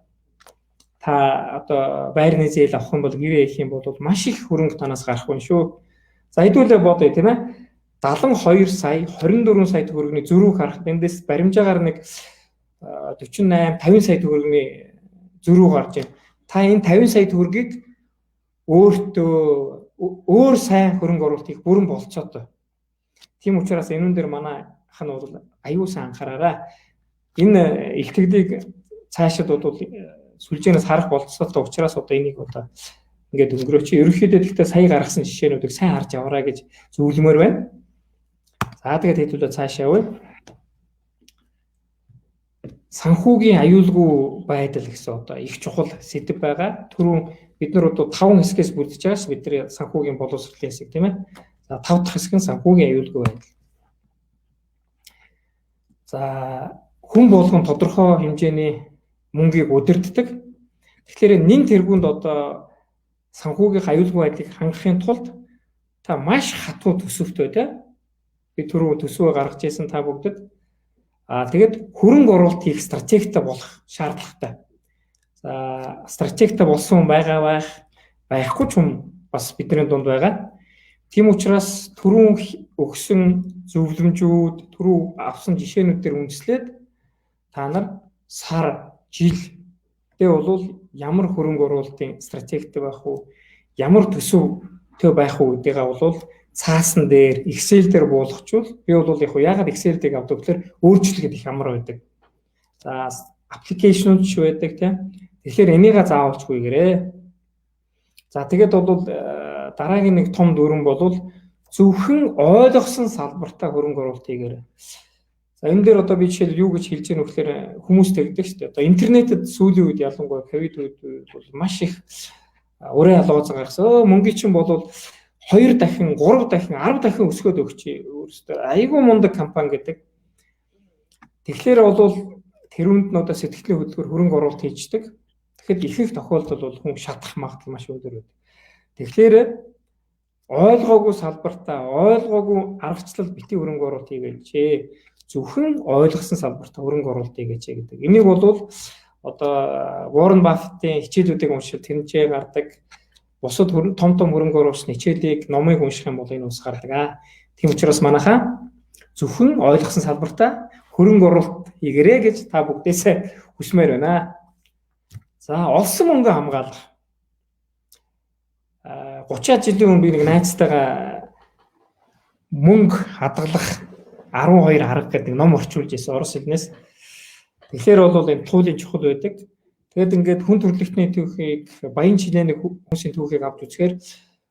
та одоо байрны зээл авах юм бол гэрээ их юм бол маш их хөрөнгө танаас гарах байна шүү. За хэдүүлээ бодъё тийм ээ. 72 сая 24 сая төгрөгийн зөрүүг харахад эндээс баримжаагаар нэг 48 50 сая төгрөгийн зөрүү гарч байна. Та энэ 50 сая төгрөгийг өөр сайн хөрөнгө оруулалт хийх бүрэн болцоотой. Тийм учраас энүүн дээр манай ах нь бол аюул сан анхаараарай. Энэ илтгэдийг цаашид бол сүлжээнээс харах болцоотой учраас одоо энийг одоо ингээд өнгөрөөч. Ерөнхийдөө гэхдээ сая гаргасан жишээнүүдийг сайн харж яваарай гэж зөвлөмөр байна. За тэгээд хэдүүлээ цаашаа явъя. Санхүүгийн аюулгүй байдал гэсэн одоо их чухал сэдэв байгаа. Түрүүн бид нар одоо 5 хэсгээс бүрдэж байгаас бидний санхүүгийн боловсролын хэсэг тийм ээ. За 5 дахь хэсэг нь санхүүгийн аюулгүй байдал. За хүн болгон тодорхой хэмжээний мөнгийг удирддаг. Тэгэхээр нэн тэргуунд одоо санхүүгийн аюулгүй байдлыг хангахын тулд та маш хатуу төсөвтэй тийм. Би түрүү төсвөө гаргаж ирсэн та бүгдэд. Тэгээд хөрөнгө оруулалт хийх стратегтэй болох шаардлагатай. За стратегтэй болсон байхгүй ч юм бас бидний дунд байгаа. Тийм учраас түрүүн өгсөн зөвлөмжүүд, түрүү авсан жишээнүүдээр үндэслээд та нар сар, жилдээ бол ямар хөрөнгө оруулалтын стратегтэй байх уу, ямар төсөвтэй байх уу гэдгээ бол цаасан дээр Excel дээр буулгачвал би бол яагаад Excel-ийг авдаг гэхээр өөрчлөлт их амар байдаг. За аппликейшнууд ч байдаг тийм. Тэгэхээр энийг заавалчгүйгээрээ. За тэгээд бол дараагийн нэг том дүрэн бол зөвхөн ойлгосон салбартаа хөрөнгө оруулалт хийгээрэй. За энэ дээр одоо би жишээл юу гэж хэлж байгаа нөхөр хүмүүс тэгдэг шүү дээ. Одоо интернетэд сүүлийн үед ялангуяа ковид үед бол маш их ураа лоозон гаргасан. Мөнгө чинь бол 2 дахин, 3 дахин, 10 дахин өсгөөд өгч өөрөөсөө айгүй мундаг компани гэдэг. Тэгэхээр бол тэрүүнд нь одоо сэтгэлийн хөдөлгөөр хөрөнгө оруулалт хийждэг. Тэгэхэд ихэнх тохиолдолд бол хүн шатах магадлал маш өндөр байдаг. Тэгэхээр ойлгоогүй салбартаа, ойлгоогүй аргачлал бити хөрөнгө оруулалт хийгээч. Зөвхөн ойлгосон салбартаа хөрөнгө оруулалт хийгээч гэдэг. Энийг бол одоо Warren Buffett-ийн хичээлүүдийг уншиж тэнцээ гардаг. Бусад том хөрөнгө оруулагчны хичээлийг, номыг унших юм бол энэ ус гардаг. Тийм учраас манайхаа зөвхөн ойлгосон салбартаа хөрөнгө оруулалт хийгэрэй гэж та бүгдээсээ хүсмээр байна. За, олсон мөнгө хамгаалах. 30 жилийн өмнө би нэг найзтайгаа мөнгө хадгалах 12 арга гэдэг ном орчуулж ирсэн орос хэлнээс. Тэгэхээр бол энэ туулын чухал байдаг. Тэгэд ингээд хүн төрөлхтний түүхийг, баян чилээний хүмүүсийн түүхийг авч үзэхээр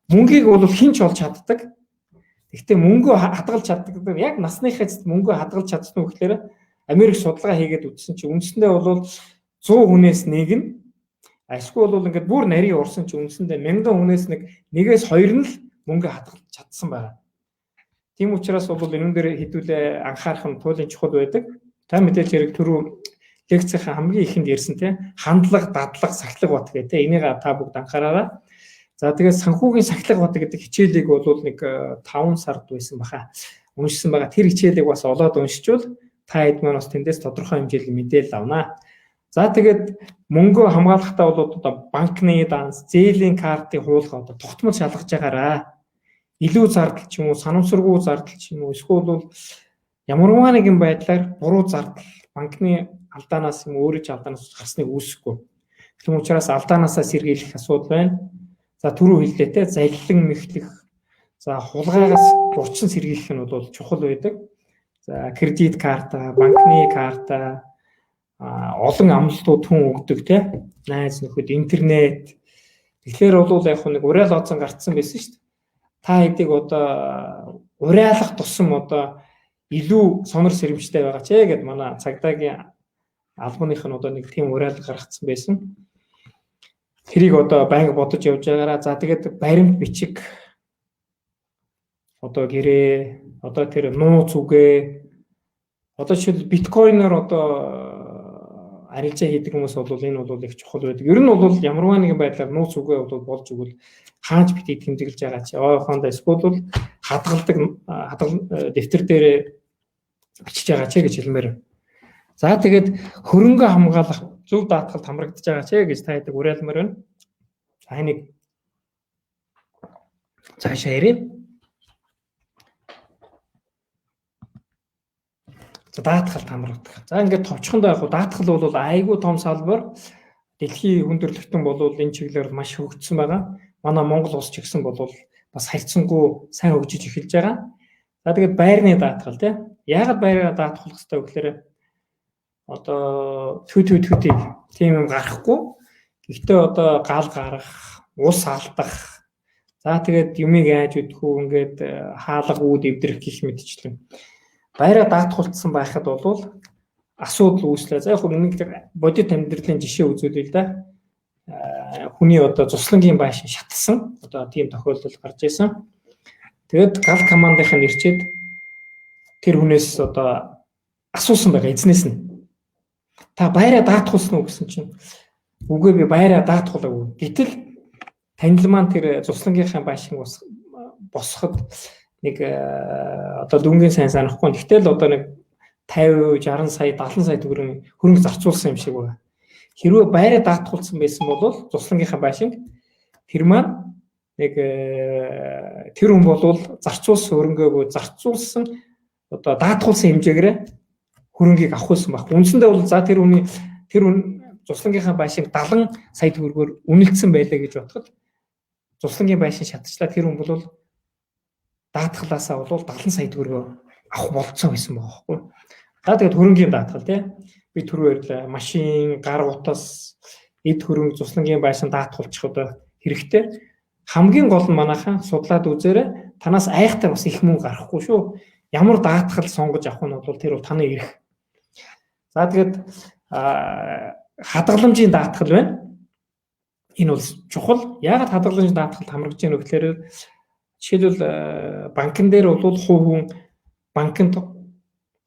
мөнгийг бол хинч олж чаддаг. Гэхдээ мөнгөө хадгалж чаддаг. Яг насныхаа мөнгөө хадгалж чадсан уу гэхээр Америк судалгаа хийгээд үзсэн чинь үндсэндээ бол 100 хүнээс нэг нь ашгүй бол ингээд бүр нарийн урсан чинь үндсэндээ 1000 хүнээс нэгээс 2 нь л мөнгө хадгалж чадсан байна. Тийм учраас бол энэ дээр хэдүүлээ анхаарах нь туулын чухал байдаг. Та мэдээж хэрэг түрүү лекцийн хамгийн ихэнд ярьсан тийм хандлага, дадлага, сахилга бат гэдэг. Энийг та бүгд анхаараарай. За тэгээд санхүүгийн сахилга бат гэдэг хичээлийг бол нэг 5 сард байсан баха. Уншсан байгаа. Тэр хичээлийг бас олоод уншичвал та хэд маань бас тэндээс тодорхой хэмжээний мэдээлэл авнаа. За тэгээд мөнгө хамгаалахдаа бол одоо банкны данс, зээлийн картыг хуулах одоо тогтмол шалгаж байгаараа. Илүү зардал ч юм уу, санамсаргүй зардал ч юм уу, эсвэл бол ямарваа нэгэн байдлаар буруу зардал банкны алдаанаас юм өөрөө ч алдаанаас гарсныг үүсэхгүй. Тийм учраас алдаанаасаа сэргийлэх асуудал байна. За түрүү хэллээ те залилан мэхлэх. За хулгайгаас урчин сэргийлэх нь бол чухал байдаг. За кредит карта, банкны карта, олон амлалтууд хүн өгдөг те найз нөхөд интернет. Тэгэхээр бол яг нэг уриал оцсон гарцсан байсан шүү дээ. Та хэдийг одоо уриалах тусам одоо илүү сонор сэрэмжтэй байгаа ч гэд манай цагдаагийн албаных нь одоо нэг тийм уриал гаргацсан байсан. Тэрийг одоо байнга бодож явж байгаараа. За тэгээд баримт бичиг одоо гэрээ, одоо тэр нууц үгээ, одоо жишээл биткойноор одоо арилжаа хийдэг хүмүүс бол энэ бол их чухал байдаг. Ер нь бол ямарваа нэгэн байдлаар нууц үгээ бол болж өгвөл хааж битгий тэмдэглэж байгаа чи ойхондоо эсвэл бол хадгалдаг дэвтэр дээр бичиж байгаа ч гэж хэлмээр. За тэгээд хөрөнгө хамгаалах зөв даатгалд хамрагдаж байгаа ч гэж та хэдэг уриалмаар байна. За энийг цаашаа ярив. За даатгалд хамрагдах. За ингээд товчхондоо яг даатгал бол айгүй том салбар. Дэлхийн хүн төрөлхтөн бол энэ чиглэлээр маш хөгжсөн байгаа. Манай Монгол улс ч гэсэн бол бас харьцангуй сайн хөгжиж эхэлж байгаа. За тэгээд байрны даатгал тийм. Яагаад байраа даатгах хэрэгтэй вэ гэхээр одоо тийм юм гарахгүй. Гэхдээ одоо гал гарах, ус алдах. За тэгээд юмыг айж өдөхүү ингээд хаалга үүд эвдрэх гэх мэтчлэн байраа даатгуулсан байхад бол асуудал үүслээ. За яг нэг бодит амьдралын жишээ үзүүлээ л да. Хүний одоо цуслангийн байшин шатсан. Одоо тийм тохиолдол гарч ирсэн. Тэгэд гал командынх нь ирчээд тэр хүнээс одоо асуусан байгаа эзнээс нь. Та байраа даатгуулсан уу гэсэн чинь үгүй би байраа даатгуулаагүй. Гэтэл танил маань тэр цуслангийнхаа байшин босоход нэг одоо дүнгийн сайн санахгүй. Тэгтэл одоо нэг 50, 60 сая, 70 сая төгрөгийн хөрөнгө зарцуулсан юм шиг байна. Хэрвээ байраа даатгуулсан байсан бол цуслангийнхаа байшин тэр маань нэг тэр хүн бол зарцуулсан хөрөнгөөгөө зарцуулсан одоо даатгуулсан хэмжээгээр хөрөнгийг авах байсан баг. Үндсэндээ бол за тэр хүн цуслангийнхаа байшин 70 сая төгрөгөөр үнэлсэн байлаа гэж бодоход цуслангийн байшин шатчлаа тэр хүн бол даатгалаасаа бол 70 сая төгрөгөө авах болцсон байсан байгаа байхгүй. За тэгээд хөрөнгийн даатгал тий. Би түрүү ярьлаа машин, гар утас, эд хөрөнгө цуслангийн байшин даатгуулчих одоо хэрэгтэй. Хамгийн гол нь манайхан судлаад үзээрэй. Танаас айхтар бас их мөнгө гарахгүй шүү. ямар даатгал сонгож авах нь бол тэр таны эрх. За тэгээд хадгаламжийн даатгал байна. Энэ бол чухал. Яагаад хадгаламжийн даатгалд хамрагдж байна вэ гэхээр жишээлбэл банкн дээр бол хувь хүн банкнд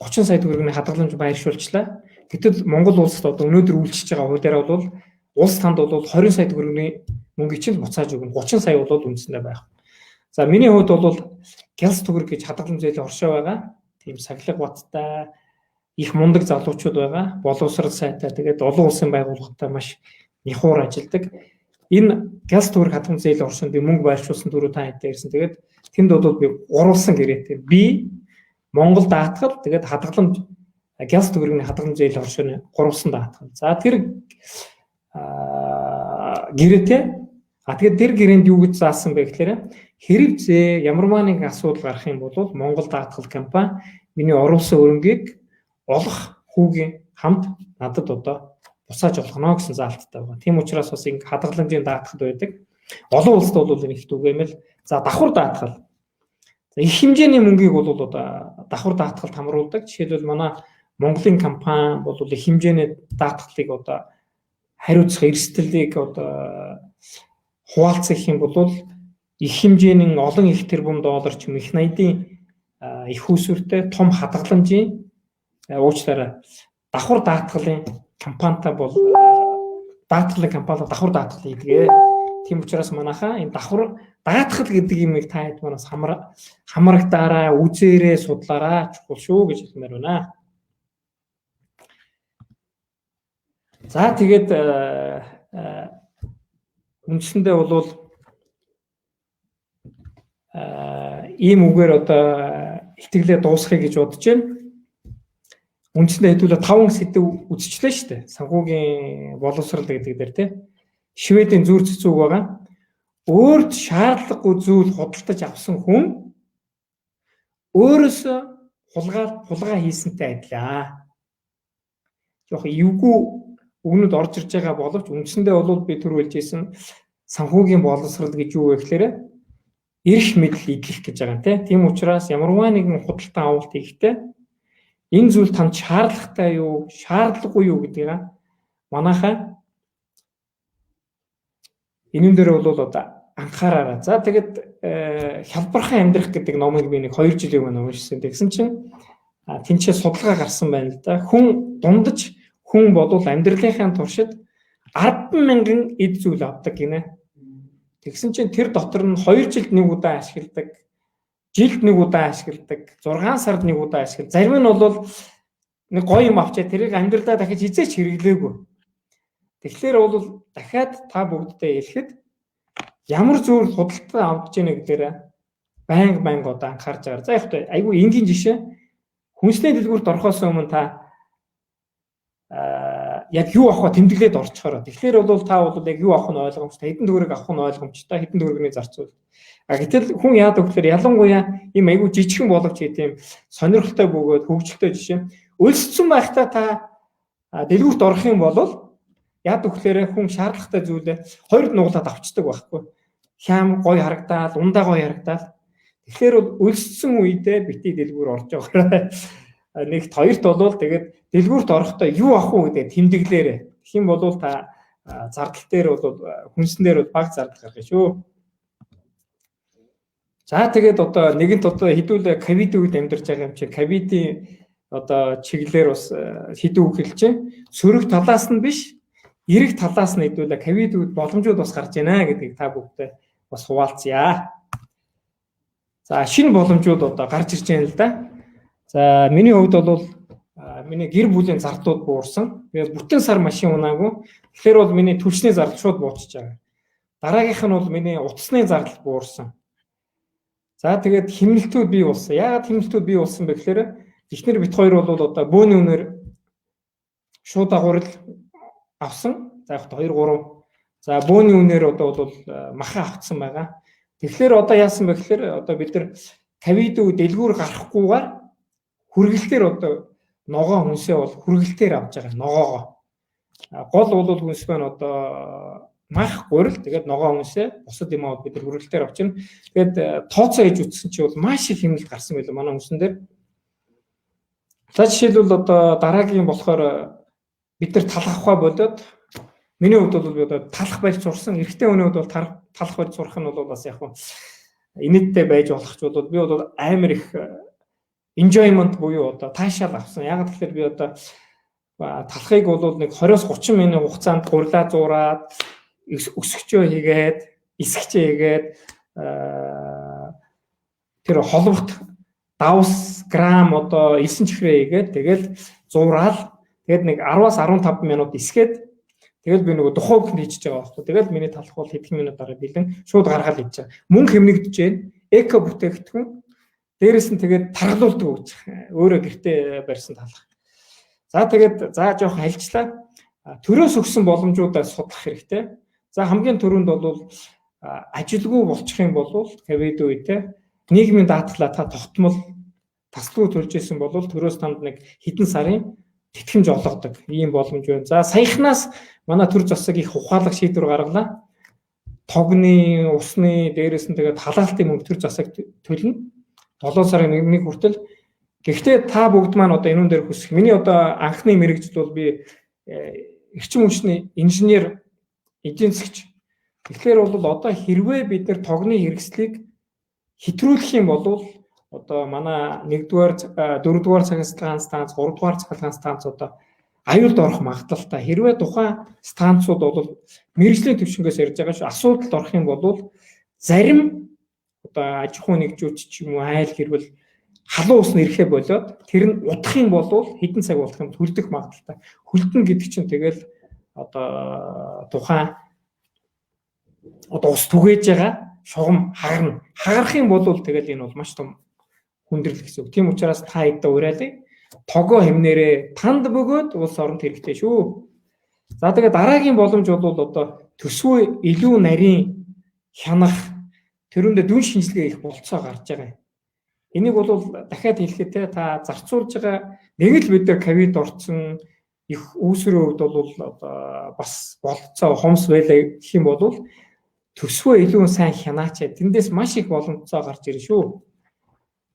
30 сая төгрөгийн хадгаламж байршуулчлаа. Гэтэл Монгол улсад одоо өнөөдөр үйлчилж байгаа хуулиараа бол улс танд бол 20 сая төгрөгийн мөнгөийг чинь буцааж өгнө. 30 сая бол үндсэндээ байх. За миний хувьд бол гялс төгрөг гэж хадгалам зээлийн оршоо байгаа. Тийм сахилга баттай их мундаг залуучууд байгаа. Боловсрал сайтай тэгээд олон улсын байгууллагатай маш нихур ажилладаг. Энэ гялс төгрөг хадгалам зээлийн оршоонд би мөнгө байршуулсан түрүү та хэд ярьсан. Тэгээд тэнд бол би гурвалсан гэрээтэй. Би Монгол даатгал тэгээд хадгаламж гялс төгрөгийн хадгаламж зээлийн оршооны гурвалсан даатгал. За тэр гэрээтэй тэгээд тэр гэрээнд юу гэж заасан бэ гэхээр хэрэг зээ ямарваа нэг асуудал гарах юм бол Монгол даатгал компани миний оруулсан өрөнгийг олох хүүгийн хамт надад одоо буцааж олгоно гэсэн заалттай байгаа. Тийм учраас бас ингэ хадгаламжийн даатгал байдаг. Олон улсад бол энэ их түгээмэл. За давхар даатгал. За их хэмжээний мөнгийг бол одоо давхар даатгалд хамруулдаг. Жишээлбэл манай Монголын компани бол их хэмжээний даатгалыг одоо хариуцах эрсдлийг одоо хуваалцах юм бол их хэмжээний олон их тэрбум доллар ч юм их найдын их усүртэй том хадгаламжийн уучлаарай давхар даатгалын компанитай бол даатгалын компани давхар даатгал хийдэг. Тийм учраас манайхаа энэ давхар даатгал гэдэг юмыг та хэд манаас хамрагдаараа үзээрээ судлаараа чухал шүү гэж хэлмээр байна. За тэгээд үндсэндээ бол ийм үгээр одоо итгэлээ дуусгахыг гэж бодож байна. Үндсэндээ хэдүүлээ 5 сэдв үзчихлээ шүү дээ. Санхүүгийн боловсрал гэдэг дээр тийм. Шведийн зүр цэцүүг байгаа. Өөрт шаардлагагүй зүйл худалдаж авсан хүн өөрөөсөө хулгай хийсэнтэй адилаа. Жохо эвгүй өгнөд орж ирж байгаа боловч үндсэндээ бол би түр хэлжсэн санхүүгийн боловсрал гэж юу вэ гэхээр эрх мэдэл идэх гэж байгаа тийм учраас ямарваа нэгэн худалдан авалт хийхдээ энэ зүйл танд шаардлагатай юу, шаардлагагүй юу гэдгийг манайхаа энэ дээр бол одоо анхаараарай. За тэгээд хялбархан амьдрах гэдэг номыг би нэг 2 жилийн өмнө уншсан. Тэгсэн чинь тэнцээ судалгаа гарсан байна л да. Хүн дундаж хүн бодвол амьдралынхаа туршид 10,000 эд зүйл авдаг гинэ. Тэгсэн чинь тэр дотор нь 2 жилд нэг удаа ашигладаг, жилд нэг удаа ашигладаг, 6 сард нэг удаа ашигладаг. Зарим нь бол нэг гоё юм авчаа тэрийг амьдралдаа дахиж хизээч хэрэглээгүй. Тэгэхээр бол дахиад та бүгдтэй хэлэхэд ямар зүйл худалдан авч ийнэ гэдгээр байнга одоо анхаарч байгаа. За яг хэвээр айгүй энгийн жишээ. Хүнсний дэлгүүрт орохоос өмнө та яг юу авах вэ тэмдэглээд орчхороо. Тэгэхээр бол та бол яг юу авах нь ойлгомжтой, хэдэн төгрөг авах нь ойлгомжтой, хэдэн төгрөгний зарцуул. Гэтэл хүн яадаг гэхээр ялангуяа ийм айгүй жижигхэн боловч тийм сонирхолтой бөгөөд хөгжилтэй жишээ. Өлссөн байхдаа та дэлгүүрт орох юм бол яадаг гэхээр хүн шаардлагатай зүйлээ хоёрд нуглаад авчдаг байхгүй. Хям гоё харагдаад, ундаа гоё харагдаад. Тэгэхээр бол өлссөн үедээ бити дэлгүүр орж байгаарай. Нэгт хоёрт бол тэгээд дэлгүүрт орохдоо юу авах уу гэдэг тэмдэглээрээ. Тэгэх юм бол та зардал дээр бол хүнсэн дээр бол баг зардал гаргах шүү. За тэгээд одоо нэгэнт одоо хэдүүлээ ковид үед амьдарч байгаа юм чи ковидын одоо чиглэлээр бас хэдүү хэлж чинь сөрөг талаас нь биш эрэг талаас нь хэдүүлээ ковид үед боломжууд бас гарч байна гэдгийг та бүгдээ бас хуваалцъя. За шинэ боломжууд одоо гарч ирж байна л да. За миний хувьд бол миний гэр бүлийн зардлууд буурсан. Тэгээд бүтэн сар машин унаагүй. Тэгэхээр бол миний түлшний зардал шууд буучж байгаа. Дараагийнх нь бол миний утасны зардал буурсан. За тэгээд хэмнэлтүүд бий болсон. Яагаад хэмнэлтүүд бий болсон бэ гэхээр эхнэр бит хоёр бол одоо бөөний үнээр шууд дагуурл авсан. За яг 2 3. За бөөний үнээр одоо бол махан авцсан байгаа. Тэгэхээр одоо яасан бэ гэхээр одоо бид нар ковид үед дэлгүүр гарахгүйгээр хүргэлтээр одоо ногоо хүнсээ бол хүргэлтээр авч байгаа ногоогоо. Гол бол хүнс байна одоо мах гурил тэгээд ногоо хүнсээ бусад юмуд бид хүргэлтээр авч байна. Тэгээд тооцоо хийж үтсэн чи бол маш их хэмнэлт гарсан байлаа манай хүнсэн дээр. За жишээлбэл одоо дараагийн болохоор бид нар талах ухаа болоод миний хувьд бол би одоо талах барьж сурсан. Эрэгтэй хүний хувьд бол талах барьж сурах нь бол бас яг инээдтэй байж болох ч бол би бол амар их enjoyment буюу одоо таашаал авсан. Яг тэгэхээр би одоо талахыг бол нэг 20-30 минутын хугацаанд гурлаа зуураад өсгчөө хийгээд, эсгчээ хийгээд тэр холбогт давс грамм одоо 9 чихрээ хийгээд тэгэл зуураад тэгээд нэг 10-аас 15 минут эсгээд тэгэл би нөгөө духовк хийчихэж байгаа байхгүй. Тэгэл миний талах бол хэдхэн минут дараа бэлэн шууд гаргаад хийж байгаа. Мөнгө хэмнэгдэж байна. Эко бүтээгдэхүүн. Дээрээс нь тэгээд таргалуулдаг гэж өөрөө гэртээ барьсан талах. За тэгээд жоох хальчлаа. Төрөөс өгсөн боломжуудаа судлах хэрэгтэй. За хамгийн түрүүнд бол ажилгүй болчих юм бол ковид үедээ нийгмийн даатгалаа та тогтмол таслгүй төлж исэн бол төрөөс танд нэг хэдэн сарын тэтгэмж олгодог ийм боломж байна. За саяхнаас манай төр засаг их ухаалаг шийдвэр гаргалаа. Тогны, усны дээрээс нь тэгээд халаалтын мөнгө төр засаг төлнө. 7 сарын 1-ний хүртэл. Гэхдээ та бүгд маань одоо энүүн дээр хүсэх. Миний одоо анхны мэргэжил бол би эрчим хүчний инженер, эдийн засгч. Тэгэхээр бол одоо хэрвээ бид нар тогны хэрэгслийг хэтрүүлэх юм бол одоо манай 1-р, 4-р цагаан станц, 3-р цагаан станц одоо аюулд орох магадлалтай. Хэрвээ тухайн станцууд бол мэргэжлийн төвшнгөөс ярьж байгаа шүү. Асуудалд орох юм бол зарим одоо аж ахуй нэгжүүч ч юм уу айл хэрвэл халуун ус нэрхээ болоод тэр нь удах юм бол хэдэн цаг болох юм хүлдэх магадлалтай. Хүлдэн гэдэг чинь тэгэл одоо тухайн одоо ус түгээж байгаа шугам хагарна. Хагарах юм бол тэгэл энэ бол маш том хүндрэл гэсэн үг. Тийм учраас та эдээ уриалъя. Тогоо хэмнээрээ танд бөгөөд улс оронд хэрэгтэй шүү. За тэгээд дараагийн боломж бол одоо төсвөө илүү нарийн хянах тэрүүндээ дүн шинжилгээ их болцоо гарч байгаа юм. Энийг бол дахиад хэлэхэд та зарцуулж байгаа нэг л бид нар ковид орсон их үүсвэрийн хувьд бол одоо бас болцоо хомс байлаа гэх юм бол төсвөө илүү сайн хянаач. Тэндээс маш их боломжтой гарч ирнэ шүү.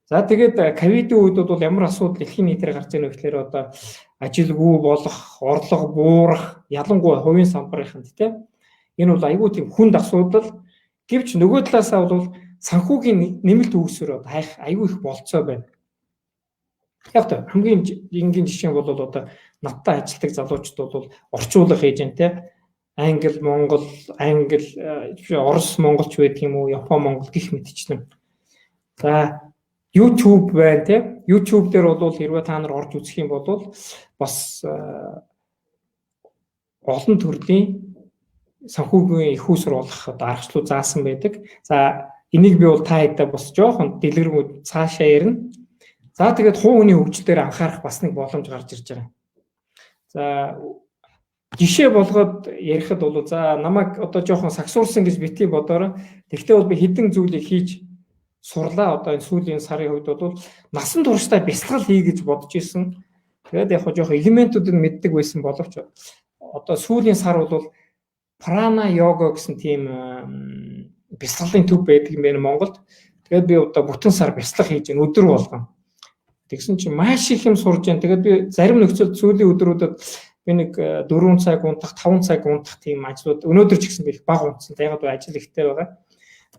За тэгээд ковидын үед бол ямар асуудал дэлхийн нийтээр гарч ирнэ гэхээр одоо ажилгүй болох, орлого буурах, ялангуяа хувийн самбарынханд тийм энэ бол айгүй тийм хүнд асуудал. Гэвч нөгөө талаасаа бол санхүүгийн нэмэлт үүсвэр хайх айгүй их болцоо байна. Яг та хамгийн энгийн жишээ бол одоо надтай ажилладаг залуучууд бол орчуулга хийж байна тийм Англи, Монгол, Орос, Монголч байдаг юм уу, Япон, Монгол гэх мэтчлэн. За YouTube байна тийм. YouTube дээр бол хэрвээ та нар орж үзэх юм бол бас олон төрлийн санхүүгийн их үүсвэр болох аргачлал заасан байдаг. За энийг би бол та хэдэ бас жоохон дэлгэрэнгүй цаашаа ярина. За тэгээд хувь хүний хөгжил дээр анхаарах бас нэг боломж гарч ирж байгаа. За жишээ болгоод ярихад бол за намайг одоо жоохон сагсуурсан гэж битгий бодоорой. Тэгвэл бол би хэдэн зүйлийг хийж сурлаа. Одоо энэ сүүлийн сарын үед бол насан туршдаа бясалгал хий гэж бодож исэн. Тэгээд яг жоохон элементүүдийг мэддэг байсан боловч одоо сүүлийн сар бол прана йога гэсэн тийм бясалгалын төв байдаг юм байна Монголд. Тэгээд би одоо бүтэн сар бясалгал хийж байна өдөр болгон. Тэгсэн чинь маш их юм сурж байна. Тэгээд би зарим нөхцөлд сүүлийн өдрүүдэд би нэг 4 цаг унтах, 5 цаг унтах тийм ажлууд өнөөдөр ч гэсэн би их бага унтсан. Тэгээд ажил ихтэй байгаа.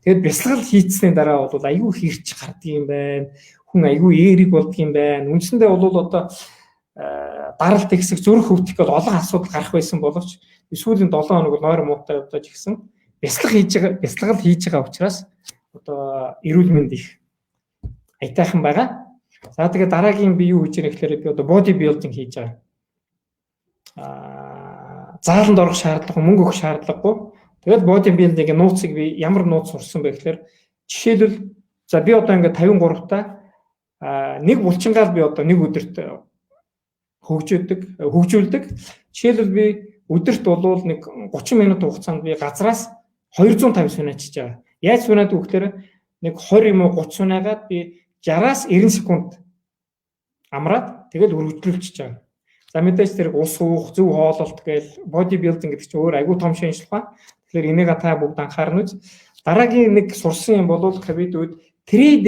Тэгээд бясалгал хийцсэний дараа бол айгүй хэрч гардаг юм байна. Хүн айгүй эерэг болдог юм байна. Үндсэндээ бол одоо даралт ихсэх зүрх хөвтөх бол олон асуудал гарах байсан боловч сүүлийн 7 хоног нойр муутай удаж гисэн бясалгал хийж байгаа учраас одоо эрүүл мэнд их аятайхан байгаа. За тэгээд дараагийн би юу хийж яах гэхээр би одоо боди билдинг хийж байгаа. Зааланд орох шаардлага, мөнгө өгөх шаардлагагүй. Тэгээд боди билдингийн нууцыг би ямар нууц сурсан бэ гэхээр жишээлбэл за би одоо ингээд 53 та нэг булчингаал би одоо нэг өдөрт хөгжүүлдэг. Жишээлбэл би өдөрт бол нэг 30 минут хугацаанд би газраас 250 сунаачихж байгаа. Яаж сунаад өгөхлөөр нэг 20 юм уу 30 сунаагаад би 60-аас 90 секунд амраад тэгэл өргөжлүүлчихэж байгаа. За мэдээж тэр ус уух, зөв хооллолт гээл боди билдинг гэдэг чинь өөр айгүй том шинжилгээ байна. Тэгэхээр энийг та бүгд анхаарна үз. Дараагийн нэг сурсан юм бол ковид үед трейд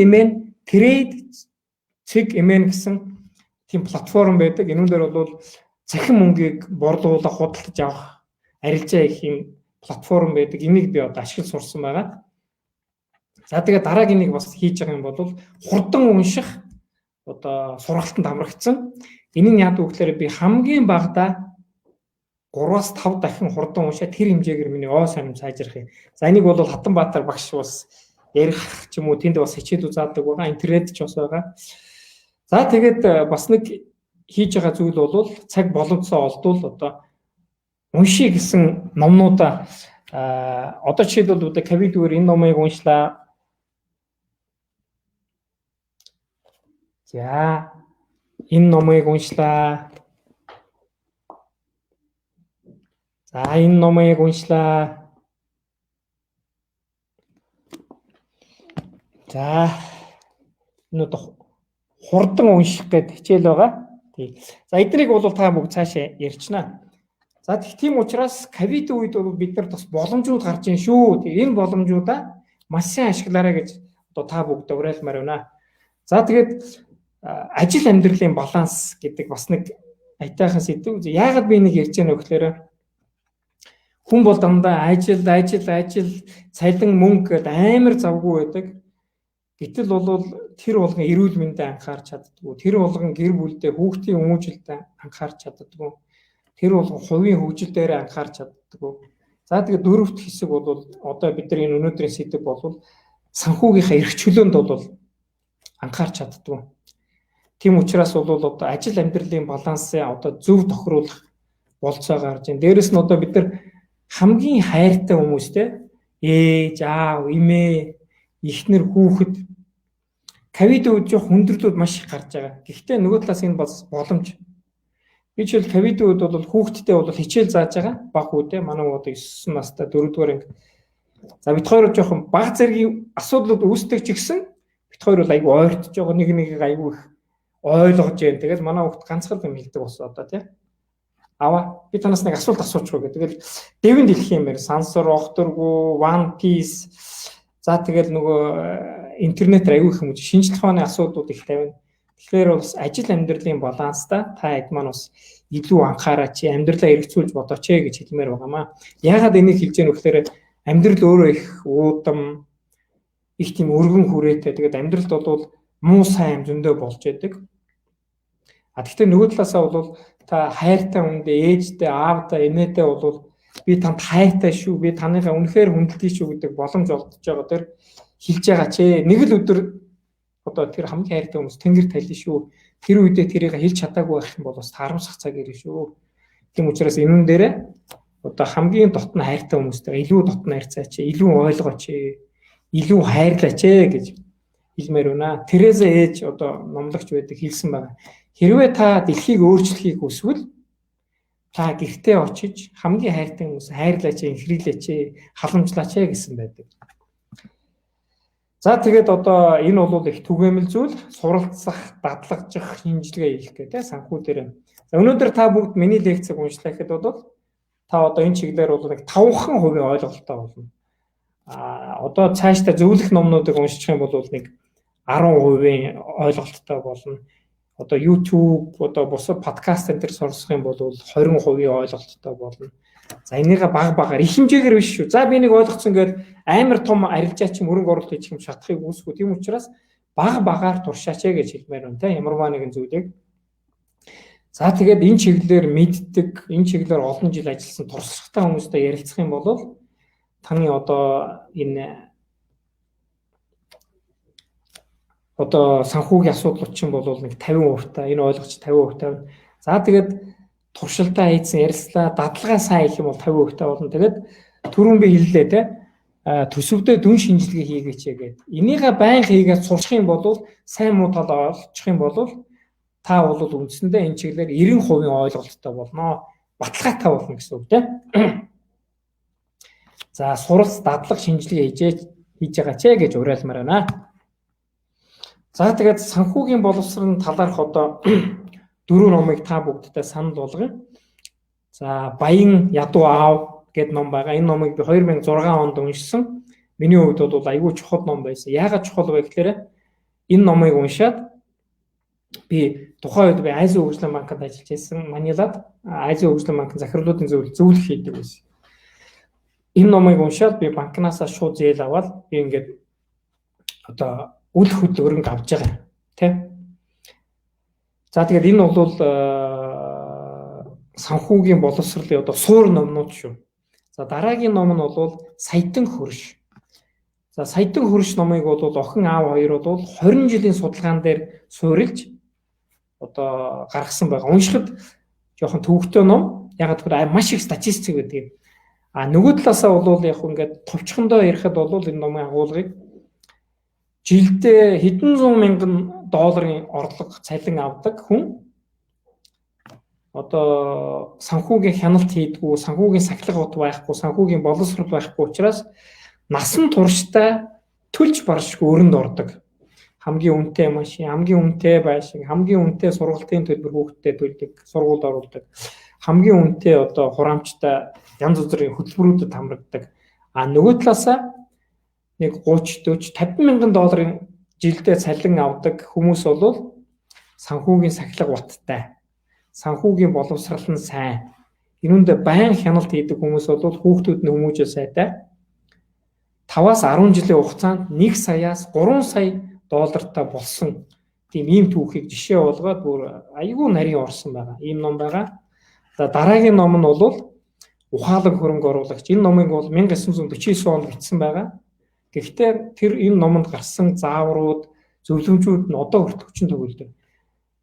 цэг эмэн гэсэн тийм платформ байдаг. Энүүн дээр бол цахим мөнгийг борлуулах, худалдаж авах, арилжаа их юм платформ байдаг. Энийг би одоо ашиглаж сурсан байгаа. За тэгээ дараагийн нэг бас хийж байгаа юм бол хурдан унших одоо сургалтанд амрагдсан. Энэ нь яадаг вэ гэхээр би хамгийн багадаа 3-5 дахин хурдан уншаад тэр хэмжээгээр миний оо сонирм сайжрах юм. За энийг бол Хатанбаатар багш бас ярих ч юм уу тэнд бас хичээл үзаадаг байгаа. Интернет ч бас байгаа. За тэгээд бас нэг хийж байгаа зүйл бол цаг боломжсоо олдвол одоо уншия гэсэн номнуудаа одоо жишээлбэл Кавидүгээр энэ номыг уншлаа. За энэ номыг уншлаа. За энэ номыг уншлаа. За энэ одоо хурдан унших гэдэг хичээл байгаа. За эднийг бол та бүгд цаашаа ярьчнаа. За тийм учраас ковид үед бол бид нар бас боломжууд гарч ийн шүү. Энэ боломжуудаа маш сайн ашиглаарай гэж одоо та бүгд уриалмаар байна. За тэгээд ажил амьдралын баланс гэдэг бас нэг айтайхан сэдв. Яагаад би нэг ярьж байгаа вэ гэхээр хүн бол дандаа ажил, цалин, мөнгө гэдэг амар завгүй байдаг. Гэтэл бол тэр болгон эрүүл мэндэд анхаарч чаддгүй. Тэр болгон гэр бүлдээ хүүхдийн хүмүүжлэлд анхаарч чаддгүй. Тэр болгон хувийн хөгжил дээр анхаарч чаддгүй. За тэгээд дөрөвт хэсэг бол одоо бид нар энэ өнөөдрийн сэдв бол санхүүгийнхаа эрх чөлөөнд бол анхаарч чаддгүй. Тийм учраас бол одоо ажил амьдралын балансыг одоо зөв тохируулах болцоо гарч ийн. Дээрэс нь одоо бид нар хамгийн хайртай хүмүүстэй ээж, аав, эмээ, эхнэр, хүүхэд ковид үед жоох хүндрэлүүд маш их гарч байгаа. Гэхдээ нөгөө талаас энэ бас боломж. Би жишээл ковид үед бол хүүхэдтэй бол хичээл зааж байгаа. Баг үедээ манай одоо 9 настай 4-р анги. За бид хоёр жоохон баг зэргийн асуудлууд үүсдэг ч гэсэн бид хоёр бол айгүй ойртож байгаа, нэг нэгийг айгүй их ойлгож байна. Тэгэл манай хүүхд ганцхан юм хэлдэг болсон одоо тий. Аваа би танаас нэг асуулт асуучих уу гэдэг. Тэгэл дэвэн дэлхийн юм сансар, огторгу, One Piece. За тэгэл нөгөө интернет айгүй их юм шинжлэх ухааны асуудлууд их тавина. Тэгэхээр бас ажил амьдралын баланста та хэд маань бас илүү анхаараач, амьдралаа эргэцүүлж бодооч гэж хэлмээр байгаамаа. Яагаад энийг хэлж яах вэ гэхээр амьдрал өөрөө их уудам, их тийм өргөн хүрээтэй. Тэгээд амьдралд бол муу сайн зөндөө болж байдаг. Гэхдээ нөгөө талаасаа бол та хайртай хүндээ, ээжтэй, аавтай, эмээтэй бол би танд хайртай шүү, би таныхаа үнэхээр хүндэлдэг шүү гэдэг боломж олдож байгаа тэр хэлж байгаа ч нэг л өдөр одоо тэр хамгийн хайртай хүмүүс тэнгэр талин шүү. Тэр үедээ тэрийг хэлж чадаагүй байх юм бол бас харамсах цаг ирнэ шүү. Тийм учраас энүүн дээрээ одоо хамгийн дотн хайртай хүмүүстэй илүү дотн харьцаач, илүү ойлгооч, илүү хайрлаач гэж хэлмээр байна. Тереза ээж одоо номлогч байдаг хэлсэн байна. Хэрвээ та дэлхийг өөрчлөхийг хүсвэл та гэртээ очиж хамгийн хайртай хүмүүс хайрлаач, инхрийлээч, халамжлаач гэсэн байдаг. За тэгээд одоо энэ бол их түгээмэл зүйл, суралцах, дадлагжих, шинжилгээ хийх гэдэг санхүү дээр. За өнөөдөр та бүгд миний лекцийг уншлаа гэхэд бол та одоо энэ чиглэлээр бол нэг 5% ойлголттой болно. Одоо цаашдаа зөвлөх номнуудыг уншчих юм бол нэг 10% ойлголттой болно. Одоо YouTube, одоо бусад подкаст энэ төр сонсох юм бол 20% ойлголттой болно. За энийгээ баг их хэмжээгээр биш шүү. За би нэг ойлгоцсон гээд амар том арилжаач мөрөнгө оруулалт хийх юм шатахыг үүсэхгүй. Тийм учраас багаар туршаач гэж хэлмээр байна те. Ямарваа нэгэн зүйлийг. За тэгээд энэ чиглэлээр мэддэг, энэ чиглэлээр олон жил ажилласан туршлагатай хүмүүстэй ярилцах юм бол таны одоо энэ одоо санхүүгийн асуудлууд чинь бол нэг 50% та энэ ойлгоч 50% тавина. За тэгээд туршилтаа хийсэн ярилцлаа, дадлагаа сайн хийх юм бол 50% та болно. Тэгээд түрүүн би хэллээ те. Төсөвдөө дүн шинжилгээ хийгээч гэдэг. Энийгээ байнга хийгээд сурах юм бол сайн муу талаа олчих юм бол та бол үндсэндээ энэ чиглэлээр 90% ойлголттой болно. Баталгаатай болно гэсэн үг те. За суралц дадлага шинжилгээ хийж байгаа ч гэж уриалмаар байна. За тэгээд санхүүгийн боловсрон талаарх одоо 4 номыг та бүгдтэй санал болгоё. За Баян ядуу аав гэдэг ном байгаа. Энэ номыг би 2006 онд уншсан. Миний хувьд бол айгүй чухал ном байсан. Яагаад чухал вэ гэхээр энэ номыг уншаад би тухайн үед би Азийн хөгжлийн банкнд ажиллаж байсан. Манилад Азийн хөгжлийн банкын захирлуудын зөвлөх хийдэг байсан. Энэ номыг уншаад би банкнасаа шууд зээл аваад би ингээд одоо үл хөдлөлгөрөнгө авч байгаа тий. За тэгээд энэ бол санхүүгийн боловсролын одоо суур номнууд шүү. За дараагийн ном нь бол Саятан хөрш. За Саятан хөрш номыг бол охин аав хоёр бол 20 жилийн судалгаан дээр суурилж одоо гаргасан байгаа. Уншихад жоохон төвөгтэй ном. Яг гэвэл маш их статистик байдаг. А нөгөө талаасаа бол яг ингээд товчхондоо ярихад бол энэ номын агуулгыг жилдээ хэдэн зуун мянган долларын орлого цалин авдаг хүн одоо санхүүгийн хяналт хийдгүү, санхүүгийн сахилга бот байхгүй, санхүүгийн боловсрол байхгүй учраас насан туршдаа төлж баршгүй өрөнд ордог. Хамгийн үнэтэй машин, хамгийн үнэтэй байшин, хамгийн үнэтэй сургалтын төлбөр хүүхдэд төлдөг, сургуульд оруулдаг. Хамгийн үнэтэй одоо хураамжтай янз бүрийн хөтөлбөрүүдэд хамрагддаг. А нөгөө талаасаа нэг 30, 40, 50 мянган долларын жилдээ цалин авдаг хүмүүс бол санхүүгийн сахилга баттай. Санхүүгийн боловсрал нь сайн. Энүүндээ байн хяналт хийдэг хүмүүс бол хүүхдүүд нь хүмүүжээ сайтай. 5-аас 10 жилийн хугацаанд 1 саяас 3 сая доллартай болсон тийм ийм түүхийг жишээ болгоод бүр айгүй нарийн орсон байгаа. Ийм ном байгаа. За дараагийн ном нь бол Ухаалаг хөрөнгө оруулагч. Энэ номыг бол 1949 онд бичсэн байгаа. Гэхдээ тэр энэ номонд гарсан зааврууд, зөвлөмжүүд нь одоо хүртэл хүчин төгөлдөг.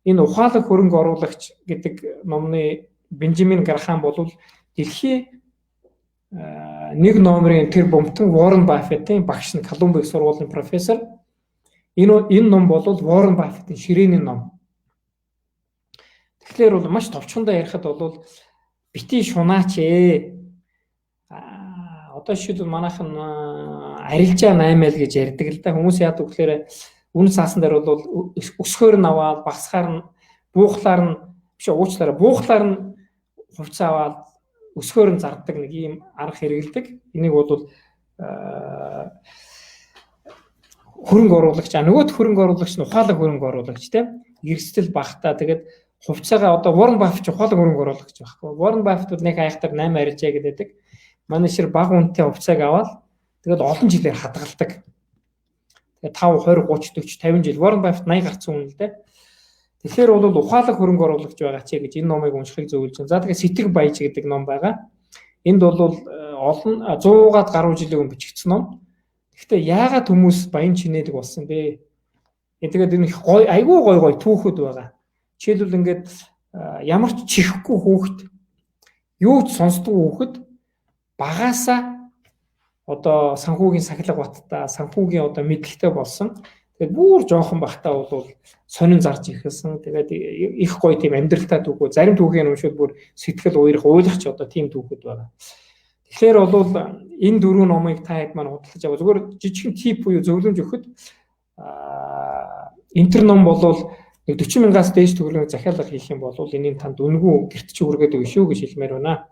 Энэ Ухаалаг хөрөнгө оруулагч гэдэг номны Бенжамин Грахам бол дэлхийн 1 номерын тэр бомтон Warren Buffett-ийн багш нь Колумбийн сургуулийн профессор. Энэ ном бол Warren Buffett-ийн ширээний ном. Тэгэхээр бол маш товчхондоо ярихад бол бити шунаач ээ. Одоо шийдвэл манайхан арилжаа 8 гэж ярьдаг л да. Хүмүүс яадаг гэхээр үнэ цаасан дээр бол өсгөөр нь аваад багсгаар нь буухлаар нь биш уучлаарай буухлаар нь хувцас аваад өсгөөр нь зардаг нэг ийм арга хэрэгэлдэг. Энийг бол хөрөнгө оруулагч нөгөөд хөрөнгө оруулагч нь ухаалаг хөрөнгө оруулагч тийм эрсдэл багтаа тэгээд хувьцаагаа одоо Warren Buffett ухаалаг хөрөнгө оруулагч байхгүй. Warren Buffett нэг хайхтар 8 арилжаа гэдэг. Манай шир бага үнэтэй хувьцааг аваад тэгээд олон жилээр хадгалдаг. Тэгээд 5, 20, 30, 40, 50 жил Warren Buffett 80 гарсан хүн л дээ. Тэгэхээр бол ухаалаг хөрөнгө оруулагч байгаа ч гэж энэ номыг уншихыг зөвлөж байна. За тэгээд Сэтг Баяж гэдэг ном байгаа. Энд бол олон 100-аад гаруй жилийн өмнө бичигдсэн ном. Гэхдээ яагаад хүмүүс баян чинэлэг болсон бэ? Тэгээд энэ айгүй гой түүхүүд байгаа. Жишээлбэл ингээд ямар ч чихгүй хүүхэд, юу ч сонсдгүй хүүхэд багаасаа одоо санхүүгийн сахилга баттай, санхүүгийн одоо мэдлэгтэй болсон. Тэгээд бүр жоохон бахтаа бол сонин зарж ихсэн. Тэгээд их гоё тийм амьдралтай түүхүү. Зарим түүхийн уншаад бүр сэтгэл уярах, ойлгох ч одоо тийм түүхүүд байгаа. Тэгэхээр бол энэ дөрвөн номыг та хэд маань худалдаж аваа. Зүгээр жижигхэн тип буюу зөвлөмж өгөхөд интер ном болвол 40 мянгаас дээш төгрөгийн захиалга хийх юм бол энэний танд үнэгүй гэрт чи хүргээд өгнө шүү гэж хэлмээр байна.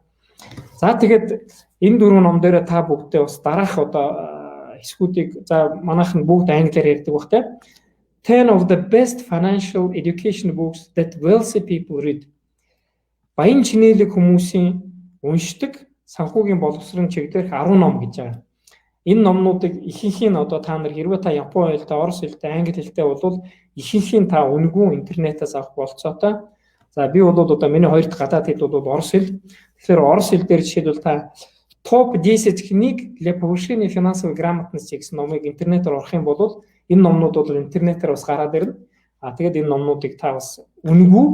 За тэгээд энэ дөрвөн ном дээр та бүгдээ бас дараах одоо хэсгүүдийг за манайхан бүгд англиар ярьдаг бах те. 10 of the best financial education books that wealthy people read. Баян чинэлэг хүмүүсийн уншдаг санхүүгийн боловсрон чиглэлээр 10 ном гэж байгаа. Энэ номнуудыг ихэнх нь одоо та нар хэрвээ та Японы хэлтэй, Орос хэлтэй, Англи хэлтэй бол ихэнх нь та үнэгүй интернетээс авах болцоотой. За би бол одоо миний хоёр дахь гадаад хэл бол Орос хэл. Тэгэхээр Орос хэл дээр жишээлбэл та топ 10 книг для повышения финансовой грамотности гэсэн номыг интернетээр орох юм бол энэ номнууд бол интернетээр бас гараад ирнэ. Тэгээд энэ номнуудыг та бас үнэгүй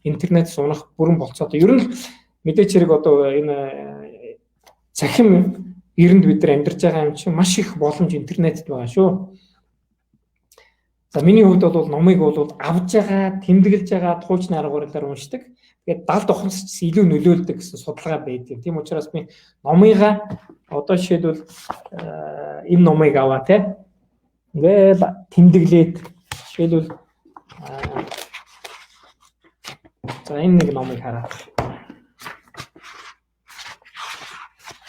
интернетээс унах бүрэн болцоотой. Ер нь мэдээч хэрэг одоо энэ цахим эрэнд бид нар амьдарч байгаа юм чинь маш их боломж интернетэд байгаа шүү. За миний хувьд бол номыг бол авж байгаа, тэмдэглэж байгаа туучны аргуурлаар уншдаг. Тэгээд далд ухамсарч илүү нөлөөлдөг гэсэн судалгаа байдаг. Тийм учраас би номыгаа одоо жишээлбэл энэ номыг аваа те. Ингээл тэмдэглээд жишээлбэл за энэ нэг номыг хараа.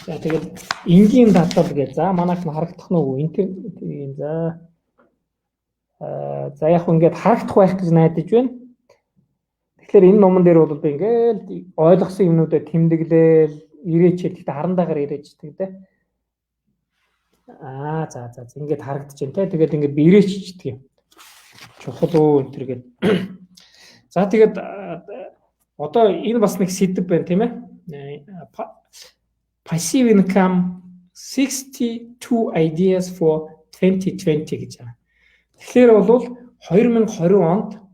За тэгээд энгийн татвар гэж за манайх нь харагдах нь үгүй энэ за яг ингээд харагдах байх гэж найдаж байна. Тэгэхээр энэ номон дээр бол би ингээл ойлгосон юмнуудаа тэмдэглээл ирээчээ. Гэхдээ харандаагаар ирээчдэг те. За ингээд харагдаж байна те. Тэгээд ингээд би ирээчдэг юм. Чухал уу энэ төр гээд. За тэгээд одоо энэ бас нэг сэдв байна тийм ээ. Passive income 62 ideas for 2020 гэж байна. Тэгэхээр бол 2020 онд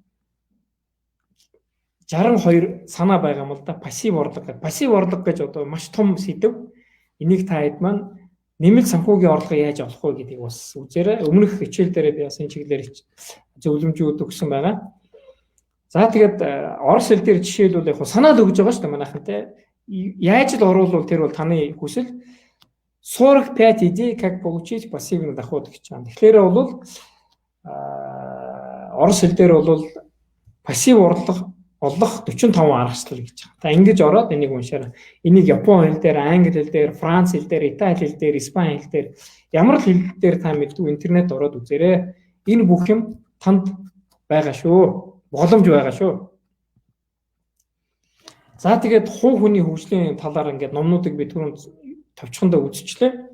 62 санаа байгаа юм л да. Пассив орлого. Пассив орлого гэж одоо маш том сэдв. Энийг та хэд маань нэмэлт санхүүгийн орлого яаж олох вэ гэдгийг бас үзээрэй. Өмнөх хичээл дээр би бас энэ чиглэлээр зөвлөмжүүд өгсөн байгаа. За тэгээд орос хэл дээр жишээлбэл яг санаад өгж байгаа шүү дээ манайхан те. Яаж л оруулвал тэр бол таны хүсэл 45 идей как получить пассивный доход гэж байна. Тэгэхээр бол орос хэл дээр бол пассив орлого олох 45 аргачлал гэж байна. Та ингэж ороод энийг уншаарай. Энийг Япон хэл дээр, англи хэл дээр, франц хэл дээр, итали хэл дээр, испани хэл дээр ямар хэл дээр та мэдгүй интернет ороод үзээрэй. Энэ бүх юм танд байгаа шүү. Боломж байгаа шүү. За тэгээд хувь хүний хөгжлийн талаар ингээд номнуудыг би түрүүнд товчхондоо үзчихлээ.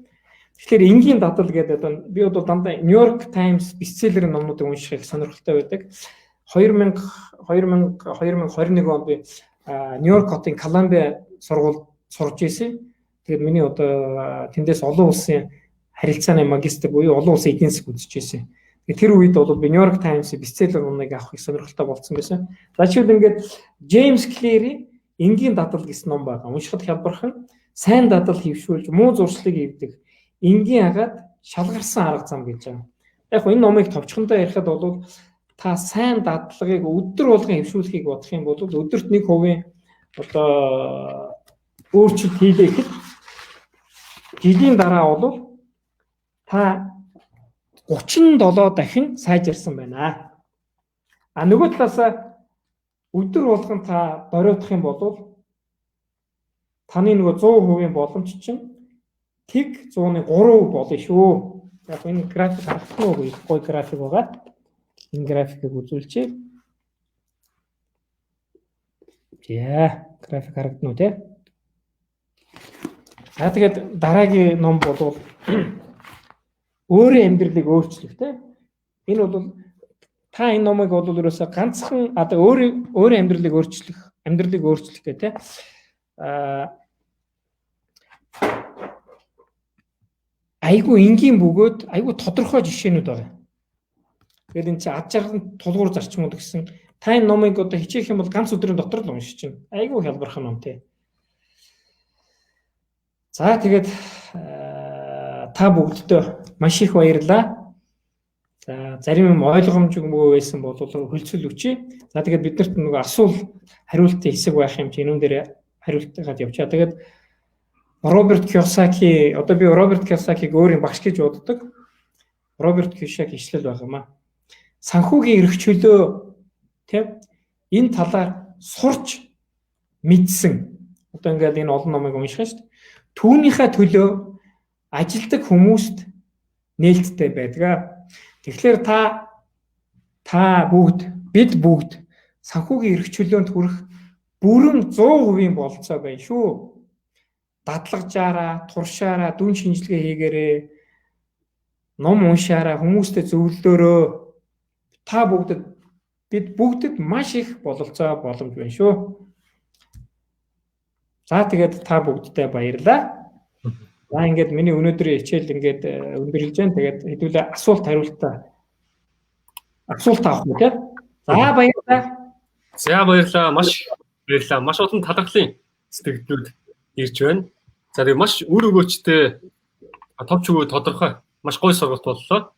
Тэгэхээр энгийн дадал гэдэг би бол дандаа Нью-Йорк Таймс бестселлерийн номнуудыг уншихыг сонирхолтой байдаг. 2021 онд би Нью-Йорк хотын Колумбиа сургуульд сурж ирсэн. Тэгээд миний одоо тэндээс олон улсын харилцааны магистр буюу олон улсын эдийн засаг үзэж ирсэн. Тэгээд тэр үед бол би Нью-Йорк Таймс бестселлер номыг авахыг сонирхолтой болсон байсан. За жишээлбэл ингээд Джеймс Клери энгийн дадал гэсэн ном байгаа. Уншихад хялбархан сайн дадал хэвшүүлж муу зуршлыг эвдэг. Энгийн агаад шалгарсан арга зам гэж байна. Яг энэ номыг товчхондоо ярихад бол та сайн дадлагыг өдөр болгон хэвшүүлэхийг бодох юм бол өдөрт 1% одоо өөрчлөлт хийлээ гэхэд жилийн дараа бол та 37 дахин сайжирсан байна. Нөгөө талаас өдөр болгон та бориодох юм бол таны нөгөө 100% боломж чинь тэг 100-ны 3% болно шүү. Яг энэ график харагдсан уу? Гоё график байгаа. Энэ графикийг үзүүлчихье. График харагдана уу те? За тэгээд дараагийн ном бол өөрийн амьдралыг өөрчлөх те. Энэ бол та энэ номыг бол ерөөсө ганцхан одоо өөрийн амьдралыг өөрчлөх гэх те. Айгу энгийн бөгөөд айгу тодорхой жишээнүүд байгаа. Тэгээд энэ чи ад жаргал тулгуур зарчмууд гэсэн та энэ номыг одоо хичээх юм бол ганц өдрийн дотор л уншиж чинь. Айгу хялбархан ном тий. За тэгээд та бүгддөө маш их баярлалаа. За зарим юм ойлгомжгүй байсан бол хөлцөл өчье. За тэгээд биднэрт нөгөө асуулт хариултын хэсэг байх юм чи энүүн дээр хариултаагаад явчаа. Тэгээд Роберт Кийосаки одоо би Роберт Кийосакиг өөрийн багш гэж боддог. Роберт Кийосаки ишлэл байгаамаа. Санхүүгийн эрх чөлөө тийм энэ талаар сурч мэдсэн. Одоо ингээд энэ олон номыг унших шүү дээ. Түүнийхээ төлөө ажилдаг хүмүүст нээлттэй байдаг. Тэгэхээр бид бүгд санхүүгийн эрх чөлөөнд хүрэх бүрэн 100% болцоо байна шүү. Дадлагжаараа, туршаараа, дүн шинжилгээ хийгээрээ, ном уншаараа, хүмүүстэй зөвлөлөөрөө бид бүгдэд маш их бололцоо боломж байна шүү. За тэгээд та бүгдтэй баярлалаа. За ингээд миний өнөөдрийн хичээл ингээд өндөрлж байна. Тэгээд хэдүүлээ асуулт авах үү те. За баярлалаа. За баярлалаа. Маш баярлалаа. Маш олон талархлын сэтгэлдүүд ирж байна. За тэгээд маш үр өгөөчтэй товч өгөө тодорхой маш гоё сургалт боллоо.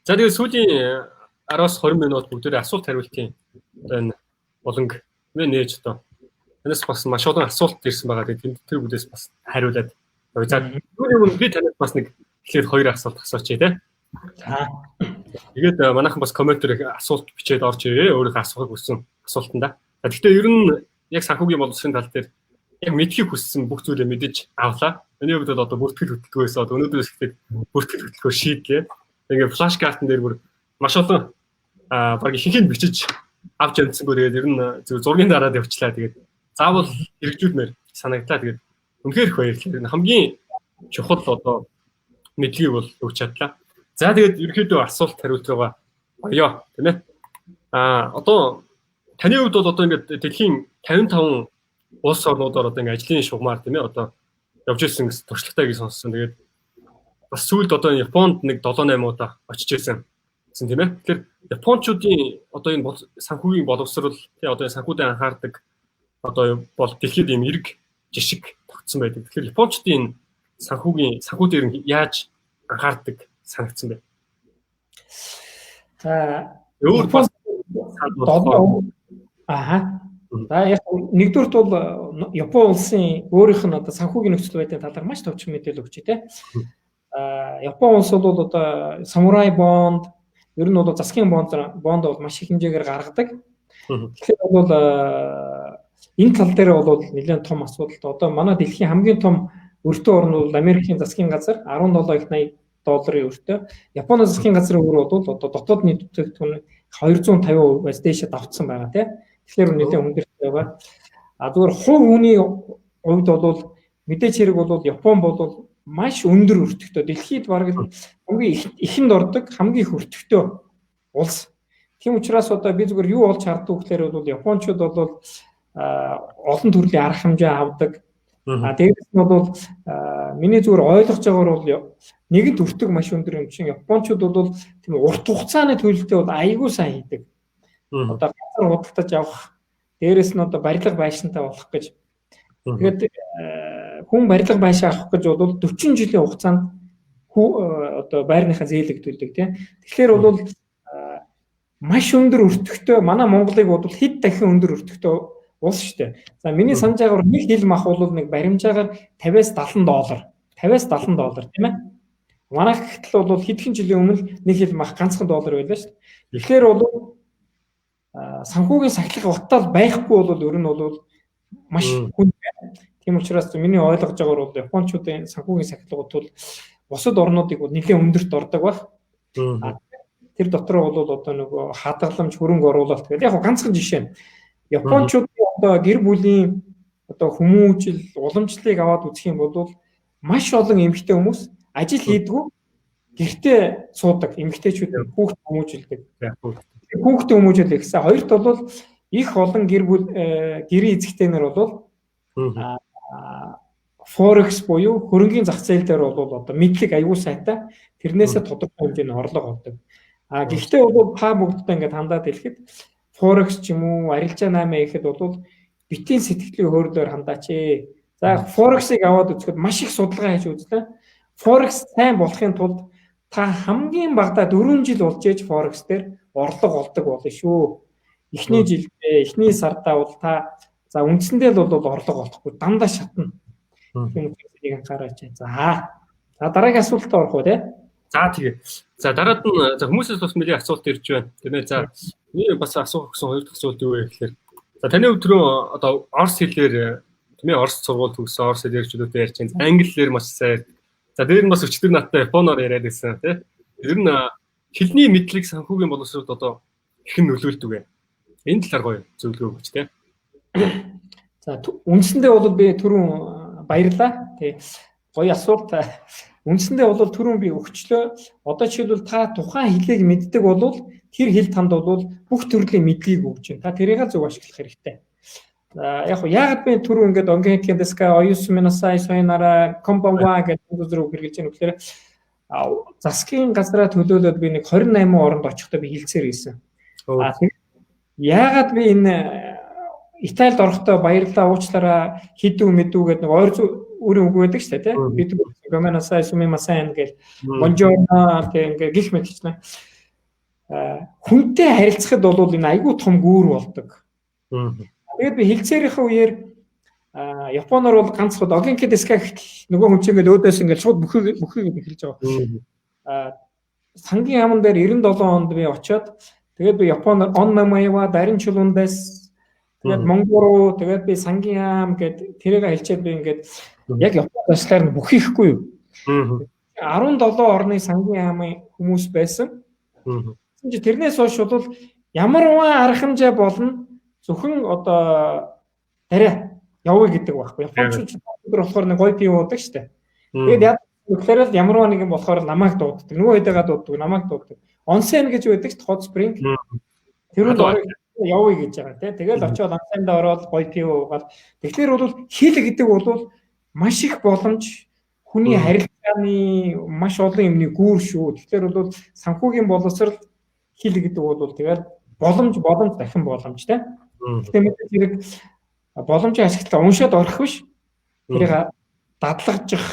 За тэгээд сүүлийн 10-20 минут бүгдээ асуулт хариултын энэ болонг нээж одоо энэс бас маш олон асуулт ирсэн байгаа. Тэгээд тэр бүдээс бас хариулаад. За түрүүний би танад бас нэг ихлээр 2 асуулт асуучих те. За тэгээд манайхан бас комментээр асуулт бичээд орж ирээ. Өөрийнхөө асуухыг хүссэн асуултанда. Гэхдээ ер нь яг санхүүгийн боловсролын тал дээр яг мэдхийг хүссэн бүх зүйлээ мэдэж авлаа. Миний хувьд одоо бүртгэл хөтөлбөрөөс өнөөдрөөс ихтэй бүртгэл хөтөлбөр шийдлээ. Тэгээд флаш картн дээр бүр маш олон баг ихэнх нь бичиж авч амжсангүй тэгээд ер нь зөв зургийн дараад явчлаа. Тэгээд заавал хэрэгжүүлмээр санагдлаа. Тэгээд үнэхээр их баярлалаа. Хамгийн чухал одоо мэдлэгийг бол өгч чадлаа. За тэгээд ерөөхдөө асуулт хариулт байгаа боёо тийм ээ. Одоо таны хувьд бол одоо ингээд дэлхийн 55 улс орнуудаар одоо ингээд ажлын шугамар тийм ээ одоо явж ирсэн гэсэн туршлагатай гэж сонссон. Тэгээд бас сүүлд одоо Японд нэг 7-8 удаа очиж ирсэн тийм ээ. Тэгэхээр Япончуудын одоо энэ санхүүгийн боловсрол тий одоо санхүүдэд анхаардаг одоо бол дэлхийд ийм эрг жишг тогтсон байдаг. Тэгэхээр Япончуудын санхүү дээр яаж анхаардаг санагдсан бэ? За өөр бас За яг нэгдүгürt бол Япон улсын өөрийнх нь одоо санхүүгийн нөхцөл байдлын талаар маш товчхон мэдээлэл өгч тий. Япон улс бол одоо самурай бонд ер нь бол засгийн бонд бол маш их хэмжээгээр гаргадаг. Тэгэхээр бол энэ тал дээр бол нэлээд том асуудал. Одоо манай дэлхийн хамгийн том өртөө орн бол Америкийн засгийн газар 17 их $80 өртөө. Японы засгийн газрын өр бол одоо дотоод нийт бүтээгдэхүүн 250% дээшээ давтсан байгаа тийм. Тэгэхээр нэлээд хүндрэлтэй байгаа. Зүгээр хувь хүний хувьд бол мэдээч хэрэг бол Япон бол маш өндөр өртөгтэй. Дэлхийд бараг хамгийн ихэнд ордог, хамгийн их өртөгтэй улс. Тийм учраас одоо би зүгээр юу болж харддаг гэхээр бол Япончууд бол олон төрлийн арга хэмжээ авдаг. Дээрээс нь бол миний зүгээр ойлгож байгаагаар бол нэгэнт өртөг маш өндөр юм чинь Япончууд бол тийм урт хугацааны төлөлтөд бол аягүй сайн хийдэг. Одоо газар худалдаж авах, дээрээс нь одоо барилга байшинтай болох гэж. Тэгээд хүн барилга байшаа авах гэж бол 40 жилийн хугацаанд одоо байрныхаа зээлэг төлдөг тийм. Тэгэхээр бол маш өндөр өртөгтэй манай Монголыг бол хэд дахин өндөр өртөгтэй улс шүү дээ. За миний санаж байгаагаар нэг хил мах бол нэг баримжаагаар $50-70. $50-70 тийм ээ. Манай гэтэл бол хэдхэн жилийн өмнө нэг хил мах ганцхан $1 байлаа шүү дээ. Тэгэхээр бол санхүүгийн сахилга уттал байхгүй бол ер нь бол маш хүнд байна. Тийм учраас миний ойлгож байгаагаар бол Япончуудын санхүүгийн сахилгууд бол бусад орнуудыг бол нэлээд өндөрт ордог баг. Тэр дотор бол одоо нөгөө хадгаламж хөрөнгө оруулалт гэдэг яг ганцхан жишээ. Япончуудын одоо гэр бүлийн одоо хүмүүжил уламжлалыг аваад үзэх юм бол маш олон эмэгтэй хүмүүс ажил хийдгүү гэртээ суудаг эмэгтэйчүүд хүүхд хүмүүжилдэг. Хүүхд хүмүүжил гэсэн. Хоёрт бол их олон гэр бүл гэрийн эзэгтэйнэр бол Forex буюу хөрөнгийн зах зээл дээр бол одоо мэдлэг аюул сайтай тэрнээсээ тодорхой хэмжээний орлого олдог. Гэхдээ бол та бүгдтэй ингээд хандаад хэлэхэд Forex ч юм уу арилжаа 8 ихэд бол битийн сэтгэлийн хөөрлөөр хандаач. За Forex-ыг аваад үзэхэд маш их судалгаа хийж үзлээ. Forex сайн болохын тулд та хамгийн багадаа 4 жил болж ээж Forex дээр орлого олдог болно шүү. Эхний жилдээ, эхний сардаа бол та за үндсэндээ л бол орлого олохгүй дандаа шатна. Тийм үнийг анхаараач. За дараагийн асуултад орох уу те? За тэгээ. За дараад нь хүмүүсээс бас нэлээд асуулт ирж байна. Тийм ээ. За миний бас асуух гэсэн хоёр дахь асуулт юу вэ гэхээр за таны өдрөө одоо орос хэлээр тийм ээ орос сургууль төгссөн орос хэлээр чөлөөтэй ярьж байна. Англи хэлээр маш сайн. За дээр нь бас өчтөр надтай японоор яриад байсан тийм. Ер нь хэлний мэдлэг санхүүгийн боловсролд одоо хэрхэн нөлөөлдөг вэ? Энэ талаар гоё зөвлөгөө өгч тийм. За үндсэндээ бол би түрүүн баярлаа. Тэг гоё асуулт. Үндсэндээ бол түрүүн би өгчлөө. Одоо жишээлбэл та тухайн хэлийг мэддэг бол тэр хэл танд бол бүх төрлийн мэдлэгийг өгч байна. Та тэрийг зөв ашиглах хэрэгтэй. За яг яагаад би түрүүн ингээд онгенкэн дэска оюус минасай сайнара компанва гэдэг зүйлийг хэрэгжилж байгаа нөхлөөр засгийн газраа төлөөлөөд би нэг 28 оронд очихдоо би хилцээр гисэн. Яагаад би энэ Италид орохдоо баярлалаа уучлаарай хідүү мэдүү гэдэг нэг ойр өөрийн үг байдаг шүү дээ тийм бид гомэнасай сумимасан гэж бонжорно гэх гих мэтчнэ хүнтэй харилцахад бол энэ айгүй том гүүр болдог. Тэгээд би хилцээрийнхээ үеэр Японоор бол ганцхан огенки дэска гэхэл нөгөө хүн чинь ингээд өөдөөс ингээд шууд бүхийг эхэлж байгаа. Сангийн яамн дээр 97 онд би очиод тэгээд би Японоор оннамайва дарин чулундас тэгээд Монгол руу тэгээд би сангийн яам гэд тэрийг хэлчихэд би ингээд яг Японд ажиллахаар нь бүхийхгүй юу. 17 орны сангийн яамын хүмүүс байсан. Тэрнээс хойш бол ямарваа арга хэмжээ болно зөвхөн одоо дараа явъя гэдэг байхгүй. Японч өдөр болохоор нэг гоё пив уудаг шүү дээ. Тэгээд яг тэгэхээр л ямарваа нэг юм болохоор намайг дууддаг. Нөгөө хэдийгээ дууддаг, намайг дууддаг. Онсен гэж байдаг hot spring. Тэр нь явъя гэж байгаа тийм. Тэгэл очиод онсенд ороод гоё пив уугаад. Тэгэхээр бол хэл гэдэг бол маш их боломж хүний харилцааны маш олон юмны гүүр шүү. Тэгэхээр бол санхүүгийн боловсрал хэл гэдэг бол тэгэл боломж дахин боломж тийм. Гэхдээ мэдээ зэрэг боломжийн ашиглалтаа уншаад орох биш. Тэрийг дадлагжих,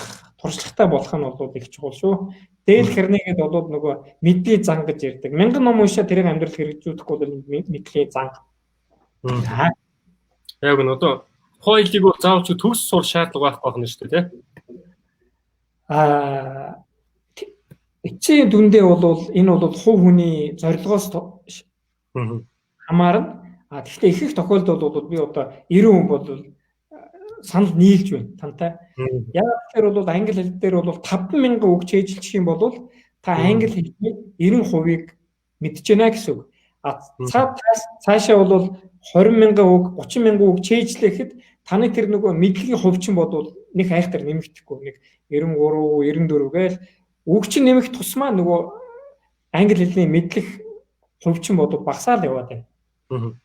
туршлагатай болох нь бол их чухал шүү. Дээл хэрнэгээд бол нөгөө мэдээ зан гэж ярьдаг. Мянган ном уншаад тэрийг амьдрал хэрэгжүүлэхгүй бол мэдээ зан. Яг нь одоо хойлыг заавч төгс сур шаардлага байхгүй байна шүү дээ тийм. Эцсийн дүндээ бол энэ бол хувь хүний зорилгоос хамаарна. Гэхдээ их тохиолдолд бол би одоо 90 хүн бол санал нийлж байна тантай. Яг тэгэхээр бол англи хэл дээр бол 5,000 үг чийжилчих юм бол та англи хэлний 90%-ийг мэдж байна гэсэн үг. Цаашаа бол 20,000 үг, 30,000 үг чийжлэхэд таны тэр нөгөө мэдлэгийн хувь чинь бодвол нэг айхтар нэмэгдэхгүй, нэг 93, 94 гээл үг чинь нэмэх тусмаа нөгөө англи хэлний мэдлэх хувь чинь бодвол багасаал яваад байна.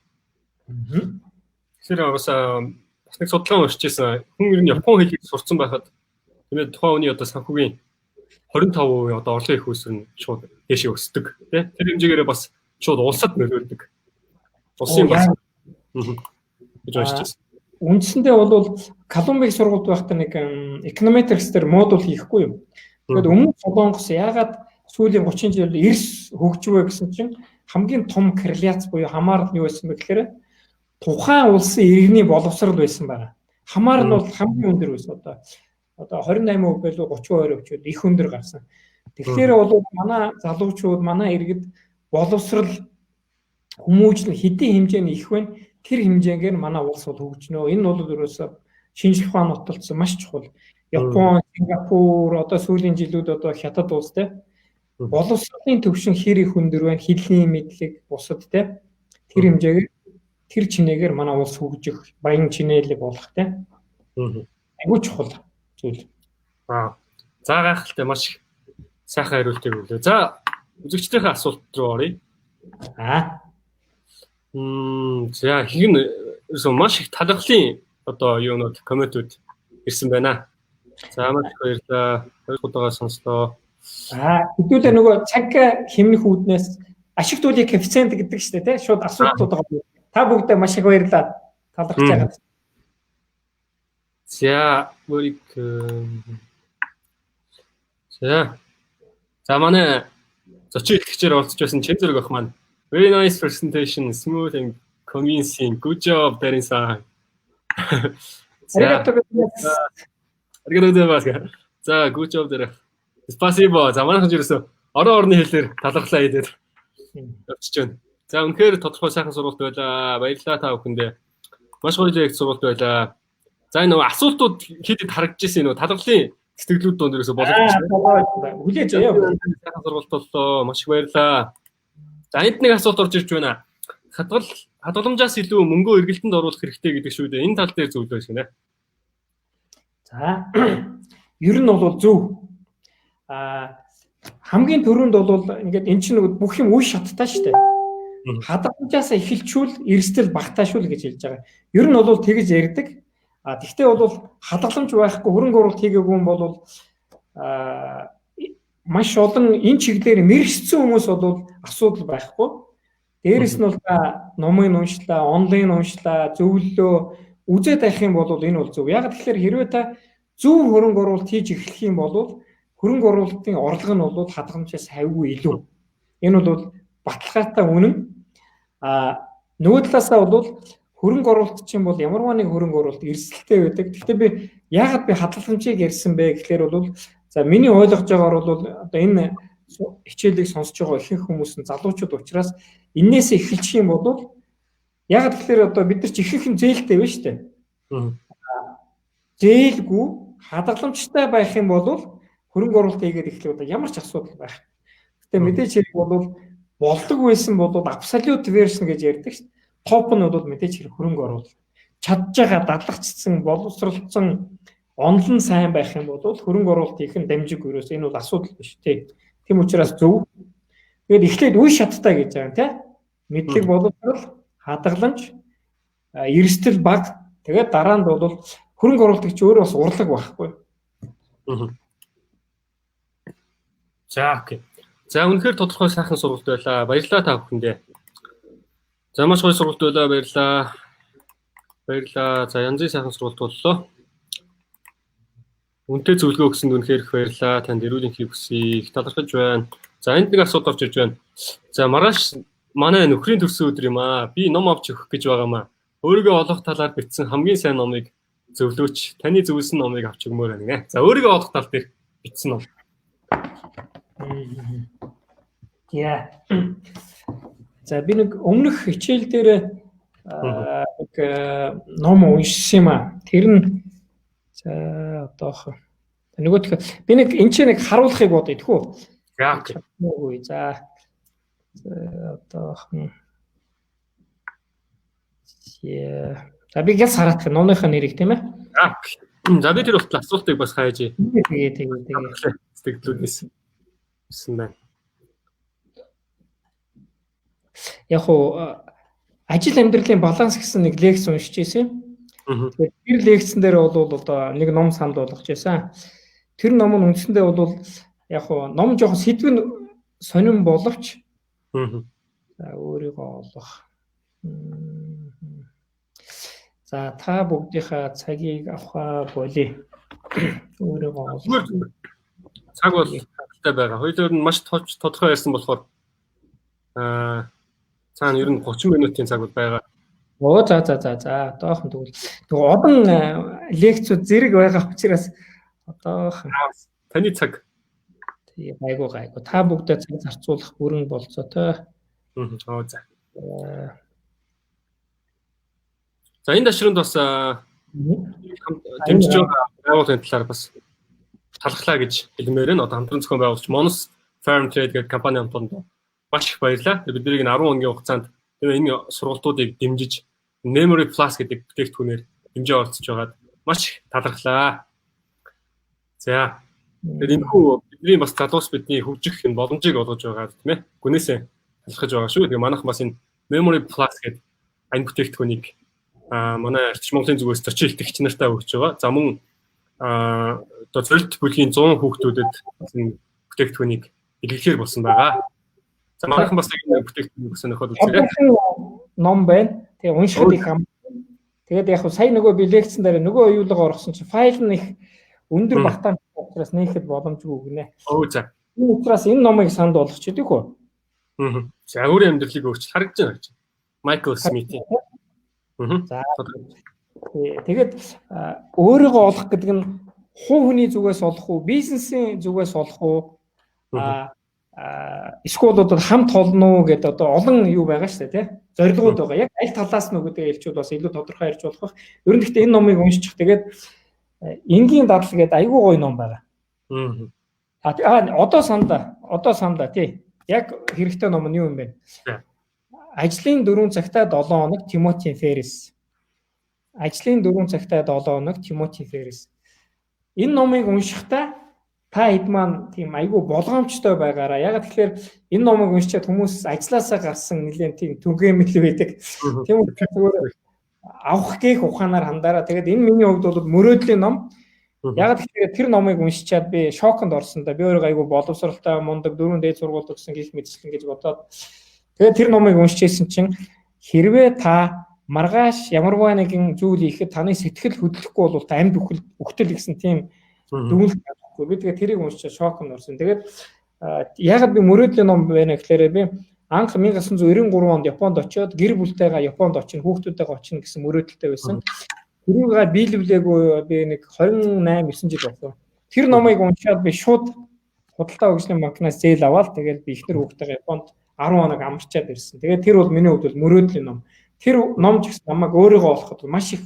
Тэр бас нэг судалгаа уншижсэн. Хүн ер нь Япон хэлийг сурцсан байхад тэгээд тухайн хүний одоо санхүүгийн 25% одоо орлогын их өсөр нь шууд дэшээ өсдөг. Тэр хэмжээгээр бас шууд улсад нөлөөлдөг. Улсын бас гэж уншижсэн. Үндсэндээ бол Колумбийн сургуульд байхдаа нэг econometrics дээр модуль хийхгүй юм. Тэгээд өмнө Солонгос яагаад сүүлийн 30 жил эрс хөгжвэ гэсэн чинь хамгийн том корреляц буюу хамаарал нь юу байсан бэ гэхээр тухайн улсын иргэний боловсрал байсан байна. Хамаар нь бол хамгийн өндөр байсан одоо 28% байлуу 32% их өндөр гарсан. Тэгэхээр бол манай залуучууд, манай иргэд боловсрал хүмүүжил хэдийн хэмжээний их байна. Тэр хэмжээгээр манай улс бол хөгжнө. Энэ бол ерөөсөө шинжлэх ухааны нотолцсон маш чухал. Япон, Сингапур одоо сүүлийн жилүүд одоо хятад улстай боловсролын төвшин хэр их өндөр байна, хэлний мэдлэг бусад те тэр хэмжээгээр тэр чинээгээр манай улс хөгжих, баян чинээлэг болох те. Айгуу чухал зүйл. За гайхалтай маш сайхан хариултыг өглөө. За үзэгчдийн асуулт руу оръё. За хин маш их талхлын одоо юунууд комментүүд ирсэн байна. За маш баярлалаа. Хоёр удаагаа сонслоо. Хэдүүлээ нөгөө цаг хэмнэх үүднээс ашигтуулын коэффициент гэдэг чинь тийм шууд асуултууд байгаа. Та бүгдээ маш их баярлалаа. Талархаж байгаа. За бүрийг за манай зочин ихчээр оролцож байсан Чэнзэрэг ах маань very nice presentation, smooth and convincing. Good job, Дарин-сан. За, good job дээр. Спасибо. За манайхан жирсэн орон орны хэлээр талархлаа хэлээд явчихж байна. За үнэхээр тодорхой сайхан сургалт байлаа. Баярлалаа та бүхэндээ. Маш гоё лекц сургалт байлаа. За энэ нөгөө асуултууд хэд харагдаж ирсэн нөгөө талхлын сэтгэлүүд донд ерөөсө болгож байна. Хүлээж авъя. Сайхан сургалт боллоо. Маш их баярлалаа. За энд нэг асуулт орж ирж байна. Хадгаламжаас илүү мөнгөө эргэлтэнд оруулах хэрэгтэй гэдэг шүү дээ. Энэ тал дээр зөвлөж гинэ. За ер нь бол зөв. Хамгийн түрүүнд бол ингээд эн чинь бүх юм үе шаттай шүү дээ. Хадгаламжаас эхэлчүүл эрсдэл багтаашүүл гэж хэлж байгаа. Ер нь бол тэгж ярьдаг. Тэгвэл бол хадгаламж байхгүй хөрөнгө оруулалт хийгээгүй юм бол маш олон энэ чиглэлээр мэрэгчсэн хүмүүс бол асуудал байхгүй. Дээрээс нь бол номын уншлаа, онлайн уншлаа, зөвлөлөө үзээд байх юм бол энэ бол зөв. Яг тэгэхээр хэрвээ та зөв хөрөнгө оруулалт хийж эхлэх юм бол хөрөнгө оруулалтын орлого нь бол хадгаламжаас хавьгүй илүү. Энэ бол баталгаатай үнэн. Нөгөө талаасаа бол хөрөнгө оруулалт чинь бол ямарваа нэг хөрөнгө оруулалт эрсдэлтэй байдаг. Гэхдээ би яагаад би хадгаламжийг ярьсан бэ гэхээр бол за миний ойлгож байгаагаар бол одоо энэ хичээлийг сонсож байгаа ихэнх хүмүүс нь залуучууд учраас энээс эхэлчих юм бол яагаад тэгэхээр одоо бид нар ч ихэнх нь зээлтэй байна шүү дээ. Зээлгүй хадгаламжтай байх юм бол хөрөнгө оруулалт хийгээд эхлэх одоо ямар ч асуудал байх. Гэтэ мэдээч хэрэг бол болдог байсан бол absolute version гэж ярьдаг шүү. Топ нь бол мэдээж хэрэг хөрөнгө оруулалт. Чадж байгаа дадлагдсан, боловсролцсон, онлон сайн байх юм бол хөрөнгө оруулалт их нь дамжиг өрөөс энэ бол асуудал биш тий. Тийм учраас зөв. Тэгээд эхлээд үе шаттай гэж байгаа тий. Мэдлэг боловсрол, хадгаламж, эрсдэл баг. Тэгээд дараа нь бол хөрөнгө оруулалтч өөрөө бас урлаг байхгүй. За окей. За үнэхээр тодорхой сайхан сургалт байлаа. Баярлалаа та бүхэндээ. За маш гоё сургалт байлаа. Баярлалаа. Баярлалаа. За янзын сайхан сургалт боллоо. Үнэтэй зөвлөгөө өгсөнд үнэхээр их баярлалаа. Танд эрүүл энхийг хүсье. Их талархаж байна. За энд нэг асуулт орж ирж байна. За маргааш манай нөхрийн төрсөн өдөр юм аа. Би ном авч өгөх гэж байгаамаа. Өөрийгөө олох талаар бичсэн хамгийн сайн номыг зөвлөөч. Таны зөвлөсөн номыг авч өгмөр байна гинэ. За өөрийгөө олох тал дээр бичсэн ном. Яа. За би нэг өмнөх хичээл дээр нэг ном уншсан юм аа. Тэр нь за одоох нөгөөх би нэг энэ ч нэг харуулахыг бодъё тэхүү. За одоох за би гэл хараах номныхаа нэрийг тийм ээ. За би тэр болтол асуултыг бас хайж. Тэгээ. Сэтгэлдүүдээс гэсэн байна. Яг уу ажил амьдралын баланс гэсэн нэг лекц уншиж байсан. Тэгээд тэр лекцэн дээр бол одоо нэг ном санд болгож байсан. Тэр ном нь үндсэндээ бол яг уу ном жоохон сэдвэн сонирн боловч за өөрийгөө олох. За та бүгдийнхээ цагийг авах болъё. Өөрийгөө олох. Цаг бол хангалттай байгаа. Хоёулаа нь маш тодорхой ярьсан болохоор цаана ер нь 30 минутын цаг бол байгаа. Оо за одоохон тэгвэл олон лекцүүд зэрэг байгаа учраас одоохон таны цаг тийм айгуу та бүгдээ цаг зарцуулах бүрэн болцоотой. Оо за. За энэ дашранд бас дэмжиж байгаа байгууллагын талаар бас талхлаа гэж хэлмээр нь одоо хамтран зохион байгуулагч Monos Farm Trade гэх компани хамтанд маш их баярлалаа. Бидний энэ 10 хоногийн хугацаанд энэ сургалтуудыг дэмжиж Memory Plus гэдэг бүтээгдэхүүнээр хэмжээ оролцож байгаад маш их талархлаа. За тэгээд энэ хүү бидний бас залуус бидний хөгжих энэ боломжийг олгож байгаа тийм ээ. Гүнээсээ талархаж байгаа шүү. Тэгээд манайх бас энэ Memory Plus гэдэг энэ бүтээгдэхүүнийг манай Арчиж Монголын зүгээс зочин илтгэгч нартай өгч байгаа. За мөн одоо зөвлөлт бүлгийн 100 хүүхдүүдэд энэ бүтээгдэхүүнийг илэрхээр болсон байгаа. За манайхан бас энэ бүтээгдэхүүнийг сонирхоод үзээрэй. Ном байна. Тэгээ уншихад их ам. Тэгээд яг сая нөгөө би лекцэн дээр нөгөө оюулга орсон чи файл нь их өндөр багтаан учраас нээхэд боломжгүй гинэ. Оо за. Энэ учраас энэ номыг санд болгоч гэдэг үү? За өөрийн амьдралыг өөрчил харагдаж байна. Майкл Смит. За. Тэгээд өөрийгөө олох гэдэг нь хувь хүний зүгээс олох уу, бизнесийн зүгээс олох уу, эсвэл одоо хамт холно уу гэдэг одоо олон юу байгаа шүү дээ, тий. Зорилгууд байгаа. Яг аль талаас нь гэдэг элчүүд бас илүү тодорхой ярьж болох бах. Ер нь гэхдээ энэ номыг уншчих. Тэгээд энгийн дадал гэдэг айгүй гоё ном байгаа. Одоо санда тий. Яг хэрэгтэй ном нь юу юм бэ? Ажлын 4 цагтаа 7 хоног Тимоти Феррис. Ажлын 4 цагтаа 7 хоног Тимоти Феррис. Энэ номыг уншихдаа та хэд маань тийм айгүй болгоомжтой байгаараа. Яг тэгэхээр энэ номыг уншичаад хүмүүс ажилласаа гарсан нэлээд тийм түгээмэл байдаг. Тийм үү? Авах гээх ухаанаар хандаараа. Тэгээд энэ миний хувьд бол мөрөөдлийн ном. Яг тэгэхээр тэр номыг уншичаад би шоконд орсон да. Би өөрөө айгүй боловсралтай мундаг 4 дээд сургууль төгсөн гих мэтчлэн гэж бодоод тэгээд тэр номыг уншижсэн чинь хэрвээ та маргааш ямарваа нэгэн зүйл ихэд таны сэтгэл хөдлөхгүй бол та амьд үхтэл гэсэн тийм дүгнэлт байхгүй. Би тэгээд тэрийг уншиж шоконд орсон. Тэгээд ягаад би мөрөөдлийн ном байна гэхээр би анх 1993 онд Японд очиод гэр бүлтэйгээ Японд очино, хүүхдүүдтэйгээ очино гэсэн мөрөөдөлтэй байсан. Тэрийг биелүүлээгүй би нэг 28-9 жил болсон. Тэр номыг уншаад би шууд худалдаа хөгжлийн банкнаас зээл аваад тэгээд би ихнэр хүүхдтэйгээ Японд 10 хоног амарчаад ирсэн. Тэгээд тэр бол миний хувьд бол мөрөөдлийн ном. Тэр ном ч гэсэн намайг өөрийгөө олоход маш их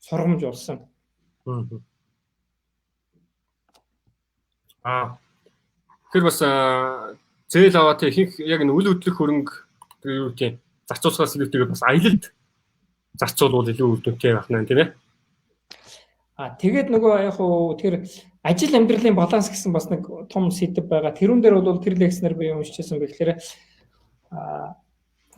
сургамж болсон. Тэр бас зээл аваа тэг ихэнх яг энэ үл хөдлөх хөрөнгө юу гэх юм зарцуулахаас илүүтэйгээр бас аялалд зарцуулбал илүү үр дүнтэй байх нь тийм ээ. Тэгээд нөгөө яг хуу тэр ажил амьдралын баланс гэсэн бас нэг том сэдв байгаа. Тэрүүн дээр бол тэр лекцнэр би уншижсэн гэхээр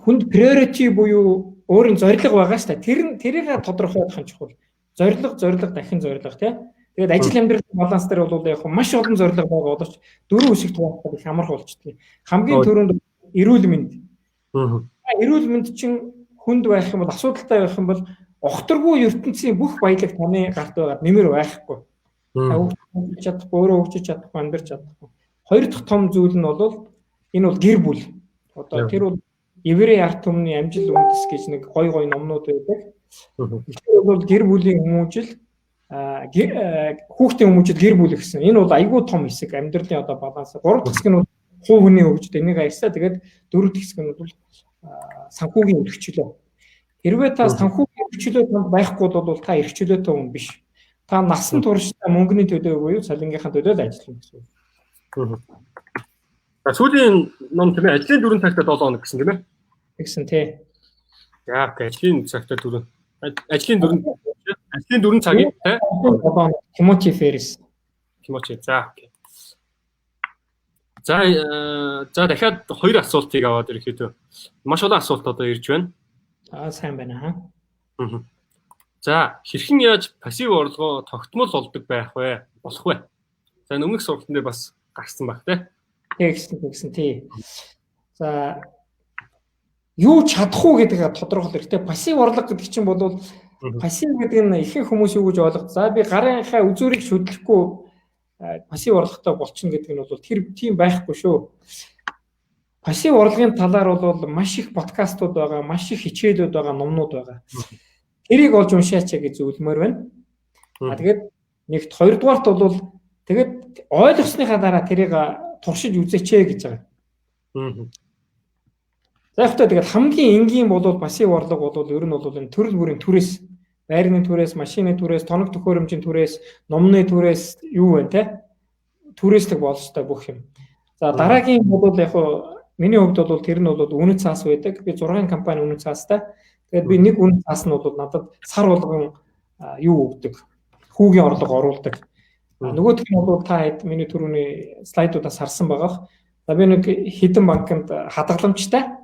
хүнд priority буюу өөрийн зорилго байгаа шүү дээ. Тэрийг тодорхойлох нь чухал. Зорилго дахин зорилго тийм. Тэгээд ажил амьдралын баланс дээр бол яг маш олон зорилго байгаа боловч дөрвөн хэсэг хуваахад их амарх болчихдээ. Хамгийн түрүүнд эрүүл мэнд. Эрүүл мэнд чинь хүнд байх юм бол асуудалтай байх юм бол огторгүй ертөнцийн бүх баялаг таны гарт байгаа нэмэр байхгүй. Хөгжиж чадахгүй, өөрөө хөгжиж чадахгүй, амьдарч чадахгүй. Хоёр дахь том зүйл нь бол энэ бол гэр бүл. Одоо тэр бол еврей арт түмний амжил үндэс гэж нэг гой номнууд байдаг. Тэр бол гэр бүлийн хүмүүжил хүүхдийн хүмүүжил гэр бүл гэсэн. Энэ бол айгүй том хэсэг амьдралын одоо баланс. Гурав дахь хэсэг нь хувь хүний хөгжил энийг аясаа. Тэгээд дөрөв дахь хэсэг нь бол санхүүгийн эрхчлөө. Хэрвээ та санхүүгийн эрхчлөө танд байхгүй бол та эрхчлөөтэй хүн биш. Та насан туршдаа мөнгөний төлөө буюу цалингийнхаа төлөө л ажиллана гэсэн үг. Сүүлийн ном тийм ээ ажлын дөрөв цагтаа 7 хоног гэсэн тийм ээ. Тэгсэн тий. За ажлын цагтаа 4. Ажлын 4 цагийн тий. Тимоти Феррис. За окей. За дахиад хоёр асуултыг аваад ирэхэд маш олон асуулт одоо ирж байна. Сайн байна. За хэрхэн яаж пассив орлогоо тогтмол болдог байх вэ? Болох вэ? За өмнөх сургалтын дээр бас гарсан баг тэгсэн тий. За юу чадах уу гэдгээ тодорхойлох хэрэгтэй. Пассив орлого гэдэг чинь бол пассив гэдэг нь ихэнх хүмүүс юу гэж ойлгох. За би гарынхаа үзүүрийг шүтлэхгүй пассив орлоготой болчихно гэдэг нь бол тэр тийм байхгүй шүү. Пассив орлогын талаар бол маш их подкастууд байгаа, маш их хичээлүүд байгаа, номнууд байгаа. Тэрийг олж уншаач гэж зөвлөмөр байна. Тэгээд нэгт хоёрдугаарт бол тэгээд ойлгосныхаа дараа тэрийг туршиж үзээч гэж байгаа. За ихтэй тэгээд хамгийн энгийн бол пассив орлого бол ер нь бол энэ төрөл бүрийн түрээс, байрны түрээс, машины түрээс, тоног төхөөрөмжийн түрээс, номны түрээс юу вэ те? Түрээслэг болжтой бүх юм. За дараагийн бол яг миний хувьд бол тэр нь бол үнэт цаас байдаг. Би 6 компани үнэт цаастай. Тэгээд би нэг үнэт цаас нь бол надад сар болгон юу өгдөг. Хүүгийн орлого оруулдаг. Нөгөөх нь бол та хэд миний түрүүний слайдуудаас харсан байгаа. За би нэг хэдэн банкнд хадгаламжтай.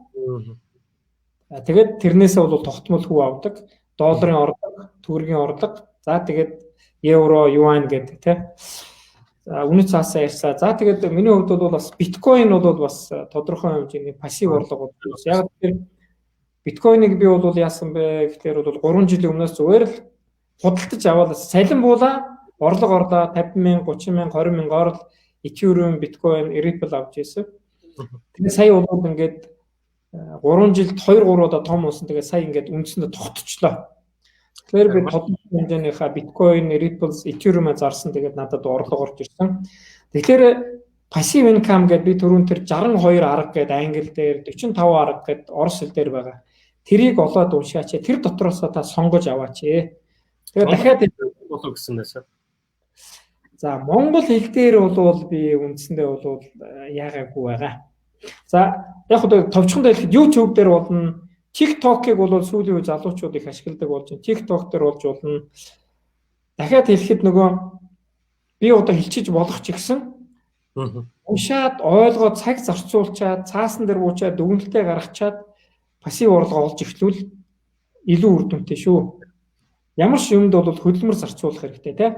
Тэгээд тэрнээсээ бол тогтмол хүү авдаг. Долларын орлого, төгрөгийн орлого. За тэгээд евро, юань гэдэг тий. За үнэт цаасаа ярьсаа. За тэгээд миний хувьд бол бас биткойн бол бас тодорхой хэмжээний пассив орлого болж байна. Яг тэр биткойныг би бол яасан бэ гэхээр бол 3 жилийн өмнөөс зүгээр л худалдаж аваад салин буулаа, орлого орлоо 50,000, 30,000, 20,000 орл Ethereum, биткойн, Ripple авч ирсэн. Тэгээд сая бол ингээд 3 жилд 2-3 удаа том болсон. Тэгээд сая ингээд үндсэндээ тогтчлоо. Тэгэхээр би тодорхой хэмжээнийхээ биткойн, Ripple, Ethereum зарсан. Тэгээд надад орлого орж ирсэн. Тэгэхээр passive income гэдэг би түрүүн тэр 62 арга гэдэг англи дээр 45 арга гэдэг орос хэл дээр байгаа. Тэрийг олоод уншаач. Тэр дотроос та сонгож аваач. Тэгээд дахиад болов гэсэн байсан. За монгол хэл дээр бол би үндсэндээ бол яагаагүй байгаа. За яг хөө товчхон дэлгэхэд YouTube дээр болно. TikTok-ыг бол сүүлийн үе залуучууд их ашигладаг болж байна. TikTok дээр болж болно. Дахиад хэлэхэд нөгөө би одоо хэлчиж болох ч гэсэн уншаад ойлгоод цаг зарцуулчаад цаасан дээр буучаад дүгнэлтээ гаргачаад пассив орлого олж эхлүүл илүү үр дүнтэй шүү. Ямар ч юмд бол хөдөлмөр зарцуулах хэрэгтэй тий.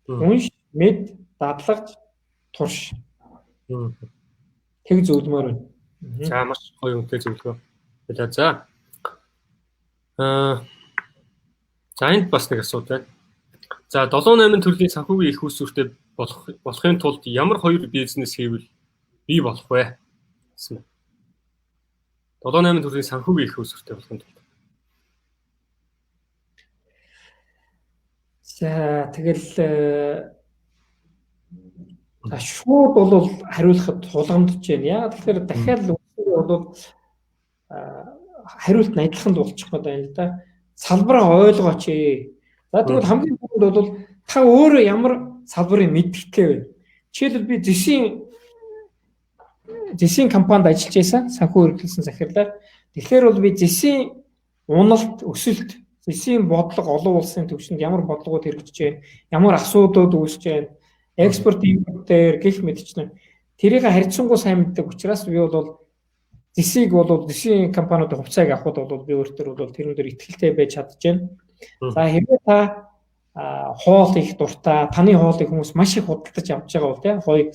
Унш, мэд, дадлагж, турш. Тэг зөвлөмөр байна. За маш гоё үнэтэй зөвлөгөө. За. За энд бас нэг асуулт байна. За 7-8 төрлийн санхүүгийн их усүртэй болохын тулд ямар хоёр бизнес хийвэл бий болох вэ гэсэн. 7-8 төрлийн санхүүгийн их усүртэй болохын тулд. За тэгэл шууд бол хариулахад тулгамдж байна. Яг тэгэхээр дахиад л бол хариулт нь адилхан болчих гээд байна л да. Салбараа ойлгооч. За тэгвэл хамгийн түрүүнд бол та өөрөө ямар салбарыг мэддэхтэй вэ? Жишээлбэл би зэсийн компанид ажиллаж байсан, санхүү эрхлүүлсэн захирлаар. Тэгэхээр бол би зэсийн уналт, өсөлт, зэсийн бодлого олон улсын түвшинд ямар бодлогууд хэрэгжиж байна, ямар асуудлууд үүсэж байна, экспорт импорт дээр гэх мэтчлэн тэрийг харьцангуй сайн мэддэг учраас би бол зэсийн компаниудын хувьцааг авахд бол би өөртөө бол тэрэн дээр итгэлтэй байж чадчихэв. За хэрвээ та хоол их дуртай, таны хоолыг хүмүүс маш их худалдаж авч байгаа бол тийм гоё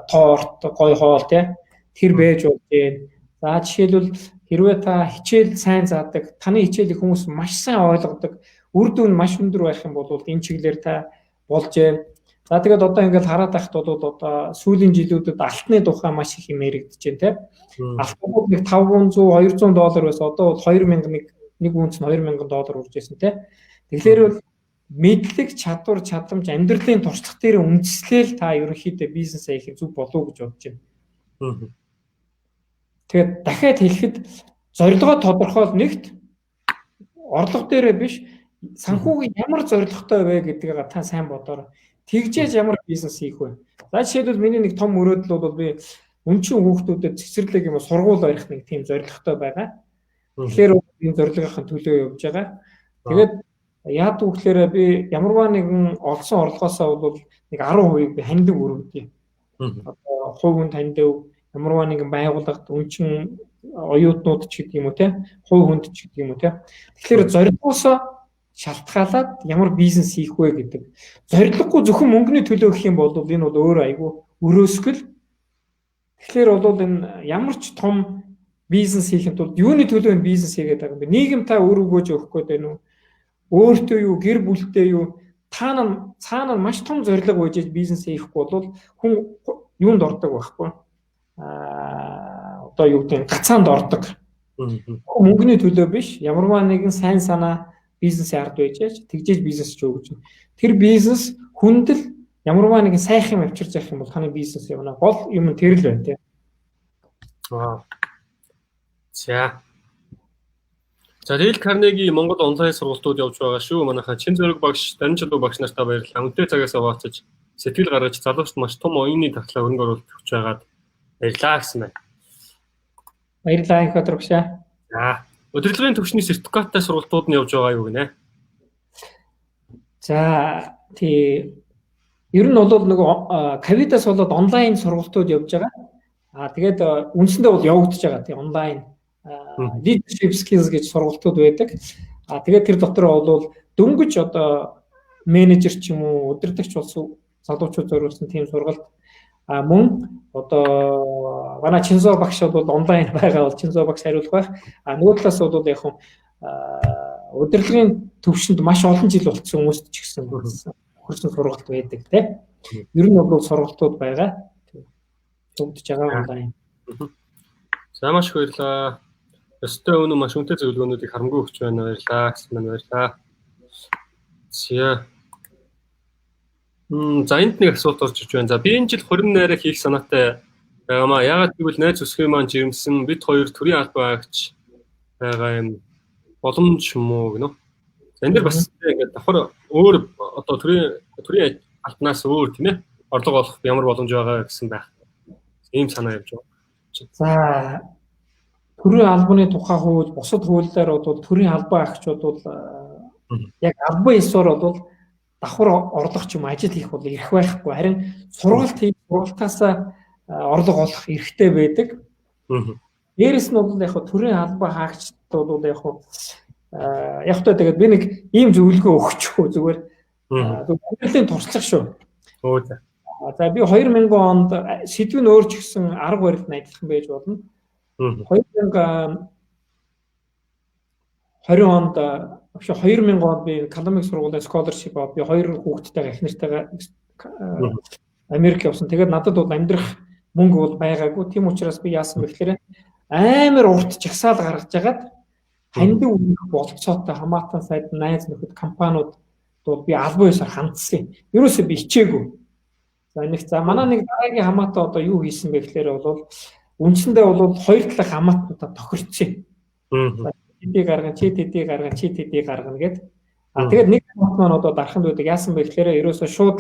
торт, гоё хоол тийм тэр байж болж байна. За жишээлбэл хэрвээ та хичээл сайн заадаг, таны хичээлийг хүмүүс маш сайн ойлгодог, үр дүн маш өндөр байх юм бол энэ чиглэлээр та болж байна. За тэгээд одоо ингээд хараад байхад бол одоо сүүлийн жилүүдэд алтны тухай маш их юм яригдж байна тийм. Алтнууд нэг $500-200 байсан. Одоо бол 2000 нэг үнц нь $2000 үрж байсан тийм. Тэгэхээр бол мэдлэг, чадвар, чадамж, амьдралын туршлага дээр үндэслэл та ерөнхийдөө бизнесээ хийх зүг болов уу гэж бодож байна. Тэгээд дахиад хэлэхэд зорилгоо тодорхойл нэгт орлого дээрээ биш санхүүгийн ямар зорилготой вэ гэдгийг та сайн бодоорой. Тэгжээж ямар бизнес хийх вэ? За жишээлбэл миний нэг том мөрөөдөл бол би өнчин хүүхдүүдэд цэцэрлэг юм сургууль барих нэг тийм зорилготой байгаа. Тэгэхээр энэ зорилгын төлөө явж байгаа. Тэгээд яад үгээр би ямарваа нэгэн олсон орлогоосоо бол нэг 10% би хандив өргөдөө. Одоо хувийн хандив ямарваа нэгэн байгууллагад өнчин оюутнууд ч гэдэг юм уу те, хувь хүнд ч гэдэг юм уу те. Тэгэхээр зорилгоосоо шалтгаалаад ямар бизнес хийх вэ гэдэг. Зорилгогүй зөвхөн мөнгөний төлөө гэх юм бол энэ бол өөр айгүй өрөөсгөл. Тэгэхээр бол энэ ямар ч том бизнес хийхэд бол юуны төлөө энэ бизнес хийгээд байгаа юм бэ? Нийгэм та өөр өгөөж өгөхгүй байна уу? Өөртөө юу, гэр бүлтэй юу? Цаана маш том зорилго байж бизнес хийхгүй бол хүн юунд ордог байхгүй? Одоо юу гэдэг нь гацаанд ордог. Мөнгөний төлөө биш, ямарваа нэгэн сайн санаа бизнесийн ард байж тэгжээж бизнес ч өгч. Тэр бизнес хүндэл ямарваа нэгэн сайхан юм авчирч явах юм бол таны бизнес явна. Гол юм тэр л байна тийм. За. За Дейл Карнеги Монгол онлайн сургалтууд явж байгаа шүү. Манайхаа Чин Зориг багш, Данилчилуу багш нартай баярлалаа. Үнэтэй цагаас хаваацаж сэтгэл гаргаж залуучд маш том оюуны таглаа хөрөнгө оруулалт өгч байгаад баярлалаа гэсэн байна. Баярлалаа их өдрөгшөө. За. Удирдлагын түвшний сертификаттай сургалтууд нь явж байгаа юу гинэ? За тий ер нь бол нөгөө ковидаас болоод онлайн сургалтууд явж байгаа. Тэгээд үндсэндээ бол явагдаж байгаа тий онлайн leadership skills гэж сургалтууд байдаг. Тэгээд тэр дотор бол дөнгөж одоо менежер ч юм уу удирдагч болсон залуучууд зориулсан тийм сургалт. Мөн одоо манай Чинзоо багш бол онлайн байгаа бол Чинзоо багш хариулах байх. Нөгөө талаас бол яг удирдлагын төвшөнд маш олон жил болцсон хүмүүст ч гэсэн хөрсөн сургалт байдаг тийм. Ер нь бол сургалтууд байгаа. Төвдөж байгаа онлайн. За маш их баярлалаа. Өстой өнөө маш үнэтэй зөвлөгөөнүүдийг харамгүй өгч байна. Баярлалаа гэсэн мань баярлалаа. За энд нэг асуулт орж иж байна. За би энэ жил 20 найраа хийх санаатай байгаамаа. Яагаад гэвэл найз өсгөө маань жирэмсэн бид хоёр төрийн албан агч байгаа юм боломж юм уу гэнэ. За энэ дэр бас ингээд давхар өөр одоо төрийн албанаас өөр тийм ээ орлого олох ямар боломж байгаа гэсэн байх. Ийм санаа явж байгаа. За төрийн албаны тухай хууль, бусад хуулиар бол төрийн албан агчуд бол яг албан ёсоор бол давхар орлого ч юм ажил хийх бол эрх байхгүй. Харин сургалт хийх, сургалтаас орлого олох эрхтэй байдаг. Дээрээс нь бол яг төрийн албан хаагчд бол яг тэгээд би нэг ийм зөвлөгөө өгчихөө зүгээр. Зөвхөн туршлага шүү. За би 2000 онд сэдв нь өөр ч гэсэн арга барилд нь адилхан байж болно. 2000 онд би академик сургуулийн scholarship аваад би 2 хүүхэдтэйгээ их нартайгаа Америк явсан. Тэгээд надад бол амьдрах мөнгө бол байгаагүй. Тийм учраас би яасан бэ гэхээр амар урт жагсаал гаргаж агаад хандив үүрэх болцоотой хамаатан сайд найз нөхөд компаниуд бол би албан ёсоор хандсан. Ерөөсөө би хичээгүй. За манай нэг дараагийн хамаатан одоо юу хийсэн бэ гэхээр бол үндсэндээ бол хоёр талах хамаатнуудаа тохирцсон. Тэдийг гаргана, чи тэдийг гаргана, чи тэдийг гаргана гэд. Тэгээд нэг хамаат маань одоо дараханд байдаг. Яасан бэ гэхээр ерөөсөө шууд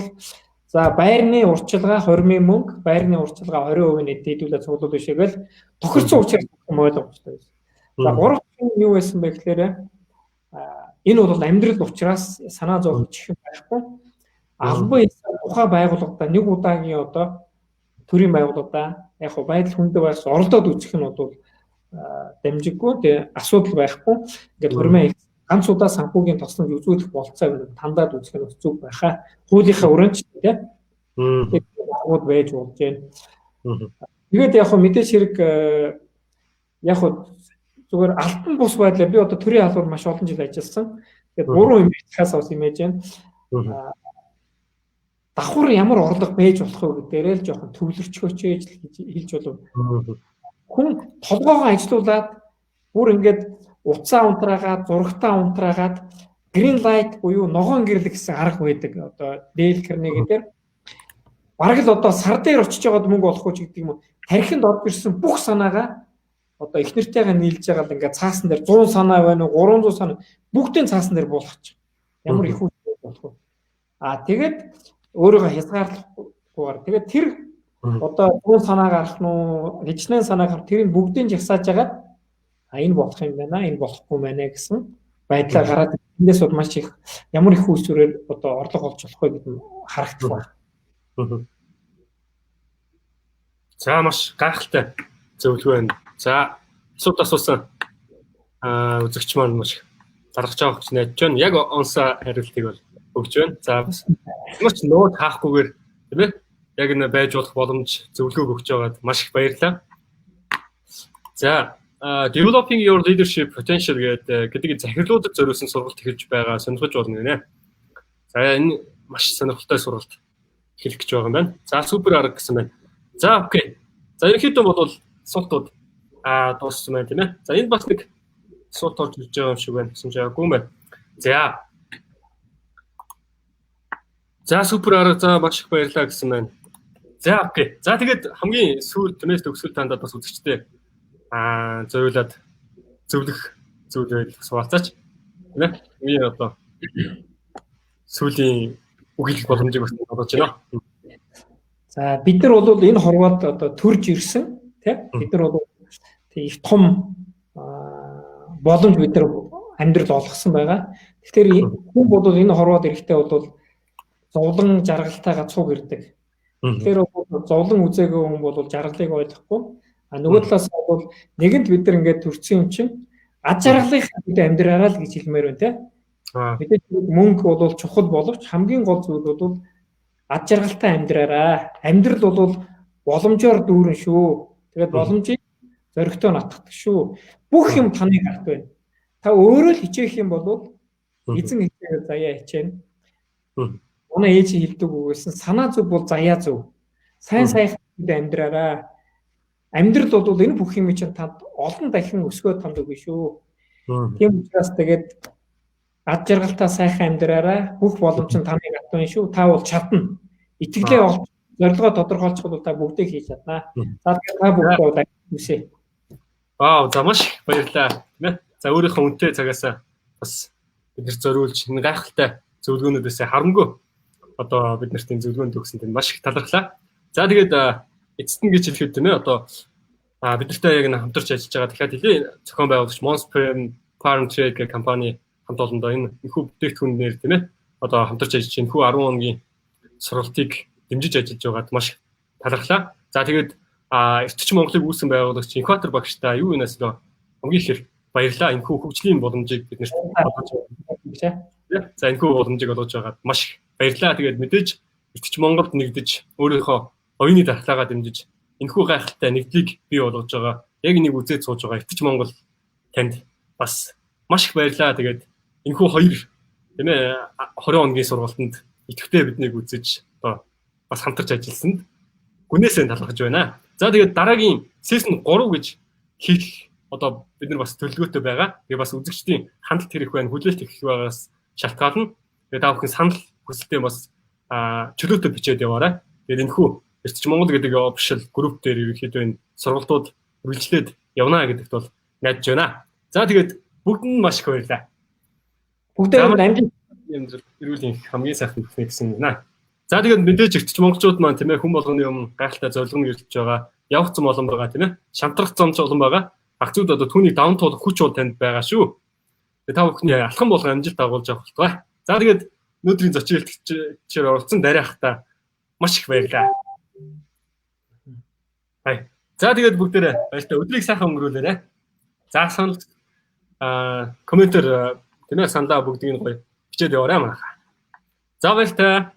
За байрны урчилгаа 20,000 мөнгө, байрны урчилгаа 20% нэдийдүүлээ цуглуул бишээгээл тохирсон учраас юм ойлгомжтой байсан. За гурав дахь нь юу байсан бэ гэхээр энэ бол амьдрал учраас санаа зовж их байхгүй. Албан ёсоор тухай байгууллагада нэг удаагийн одоо төрийн байгууллагада яг хөө байдал хүндээ байгаас оролдоод үзэх нь бол дамжиггүй. Тэгээ асуудал байхгүй. Ингээд хөрмөө ганц удаа санхүүгийн тослог үзүүлэх болцоо тандаад үзэх нь зүг байхаа. Хуулийнхаа өрөөнд тийм. Тэгээд байж болж байна. Тэгээд яг хөө мэдээж хэрэг яг хөө зүгээр алтан бус байдлаар би одоо төрийн албаар маш олон жил ажилласан. Тэгээд 3 юм ихээс ус имэж байна. Давхар ямар орлого байж болох вэ гэдээрээ л жоохон төвлөрчгөөч хэлж болов. Хүн толгоогоо ажилуулад бүр ингээд утсаа унтраагаад, зурагтаа унтраагаад green light буюу ногоон гэрэл гэсэн арга байдаг. Одоо Dale Carnegie дээр бараг л одоо сар дээр очиж байгаад мөнгө олохгүй ч гэдэг юм уу. Тархинд орж ирсэн бүх санаагаа одоо их нэртэйгээ нийлж байгаа л ингээд цаасан дээр 100 санаа байна уу, 300 санаа бүгдийн цаасан дээр буулгачих. Ямар их үйл болох вэ? Тэгээд өөрийгөө хязгаарлахгүйгээр тэгээд тэр одоо 100 санаа гарах нь уу, хичнээн санаа гарах тэрийг бүгдийг жагсааж агаад энэ болох юм байна, энэ болохгүй байна гэсэн байдлаар гараад эндээс бол маш их ямар их үйлсүүрээр одоо орлого олж болох вэ гэдэг нь харагдах байна. За маш гайхалтай зөвлөгөө байна. За асуулт асуусан үзэгч маань маш дарагч байгаа гэж найдаж байна. Яг онсоо хариултыг бол өгч байна. За бас маш нөө таахгүйгээр тийм ээ яг энэ байж болох боломж зөвлөгөө өгч байгаад маш их баярлалаа. За developing your leadership potential гэдэг захирлуудад зориулсан сургалт эхэлж байгаа сонирхож болно гинэ. За энэ маш сонирхолтой сургалт эхлэх гэж байгаа юм байна. За супер арга гэсэн байна. За окей. За ерөнхийдөө бол асуултууд дууссан байна тийм ээ. За энэ бас нэг асуулт орж ирж байгаа юм шиг байна. Гэсэн чийггүй юм байна. За супер арга за маш их баярлалаа гэсэн байна. За окей. За тэгээд хамгийн сүүлд тэмээс төгсгөл тандад бас үзэгчтэй зориулаад зөвлөх зүйлээ суулцаач. Тийм ээ. Миний одоо сүүлийн үг хэлэх боломжийг бас бодож байна. За бид нар бол энэ хорвоод одоо төрж ирсэн тийм бид нар бол их том боломж бид нар амьдрал олгосон байгаа. Тэгэхээр хүн бол энэ хорвоод эрэхтэй бол зовлон жаргалтайгаа цуг ирдэг. Тэгэхээр зовлон үзээгүй хүн бол жаргалыг ойлгохгүй. Нөгөө талаас бол нэгэнт бид нар ингээд төрсөн юм чинь ад жаргалынхаа бид амьдраараа л гэж хэлмээр байна тийм. Мэдээж мөнгө бол чухал боловч хамгийн гол зүйл бол ад жаргалтай амьдраараа. Амьдрал бол боломжоор дүүрэн шүү. Тэгээд боломжийг зоригтой натгадаг шүү. Бүх юм таны гарт байна. Та өөрөө л хичээх юм бол эзэн хичээгээ заяа хичээнэ. Манай ээж хэлдэг үгүйсэн санаа зүв бол заяа зүв. Сайн сайхан амьдраараа. Амьдрал бол энэ бүх юм чинь танд олон дахин өсгөө танд үгүй шүү. Тийм учраас тэгээд ад жаргалтай сайхан амьдраараа бүх боломж нь таны гарт байна шүү. Та бол чадна. Итгэлээ олж зорилгоо тодорхойлцоход та бүгдийг хийж чадна. За тэгээд та бүгдээ үсэ. Вау, за маш баярлалаа. Тийм ээ. За өөрийнхөө үнэтэй цагаасаа бас бидэрт зориулж энэ гайхалтай зөвлөгөөнүүдээс харамгүй одоо бид нарт энэ зөвлөгөөнд өгсөн тийм маш их талархлаа. За тэгээд эцэст нь гэж хэлэхэд тийм ээ одоо бид нартай яг хамтарч ажиллаж байгаа дахиад хэлээ зохион байгуулагч Monster Farm Trade гэх компани хамт олондоо энэ энэхүү бүтээгдэхүүнээр тийм ээ одоо хамтарч ажиллаж энэхүү 10 хоногийн сургалтыг дэмжиж ажиллаж байгаад маш талархлаа. За тэгээд эртч Монголыг үүсгэн байгуулагч Инкватор багштай юу юунаас л хамгийн их баярлалаа. Энэхүү хөгжлийн боломжийг бид нарт олгож байгаа. За энэхүү боломжийг олгож байгаад маш их баярлалаа. Тэгээд мэдээж эртч Монголд нэгдэж өөрийнхөө оюуны дархлаагаа дэмжиж энэхүү гайхалтай нэгдлийг бий болгож байгаа. Яг энийг үзээд сууж байгаа эртч Монгол танд бас маш их баярлалаа. Тэгээд энэхүү хоёр тийм ээ 20 хоногийн сургалтанд идэвхтэй биднийг үзэж одоо бас хамтарч ажилласанд гүнээсээ талархаж байна. За тэгээд дараагийн season 3 гэж хийх одоо бид нар бас төлөвлөгөөтэй байгаа. Тэгээд бас үзэгчдийн хандлт хэрэг байна, хүлээлт их байгаас шалтгаална. Тэгээд та бүхэн санал хүсэлтээ бас чөлөөтэй бичээд яваарай. Тэгээд энэхүү эртч Монгол гэдэг official group дээр ерөнхийдөө энэ сургалтууд үргэлжлээд явна гэдэгт бол найдаж байна. За тэгээд бүгд нь маш их баярлалаа. Бүгдээ амжилт амьдрал эрүүл их хамгийн сайхан бүхнэ гэсэн байна. За тэгээд мэдээж ирчих монголчууд маань тийм ээ хүн болгоны өмнө гайхалтай зорилго ирж байгаа. Явах зам олон байгаа тийм ээ. Шамтрах замч олон байгаа. Агцууд одоо түүнийг даван туулах хүч бол танд байгаа шүү. Тэгээд та бүхний алхам болгон амжилт агуулж авах болтугай. За тэгээд өнөөдрийн зочин хэлтгчээр оролцсон дараахта маш их баярлалаа. Хай. За тэгээд бүгдээрээ баярлалаа. Өдрийг сайхан өнгөрүүлээрэй. За санал комментээр тийм ээ саналаа бүгдийг нь гоё бичээд яваарай манайхаа. За баярлалаа.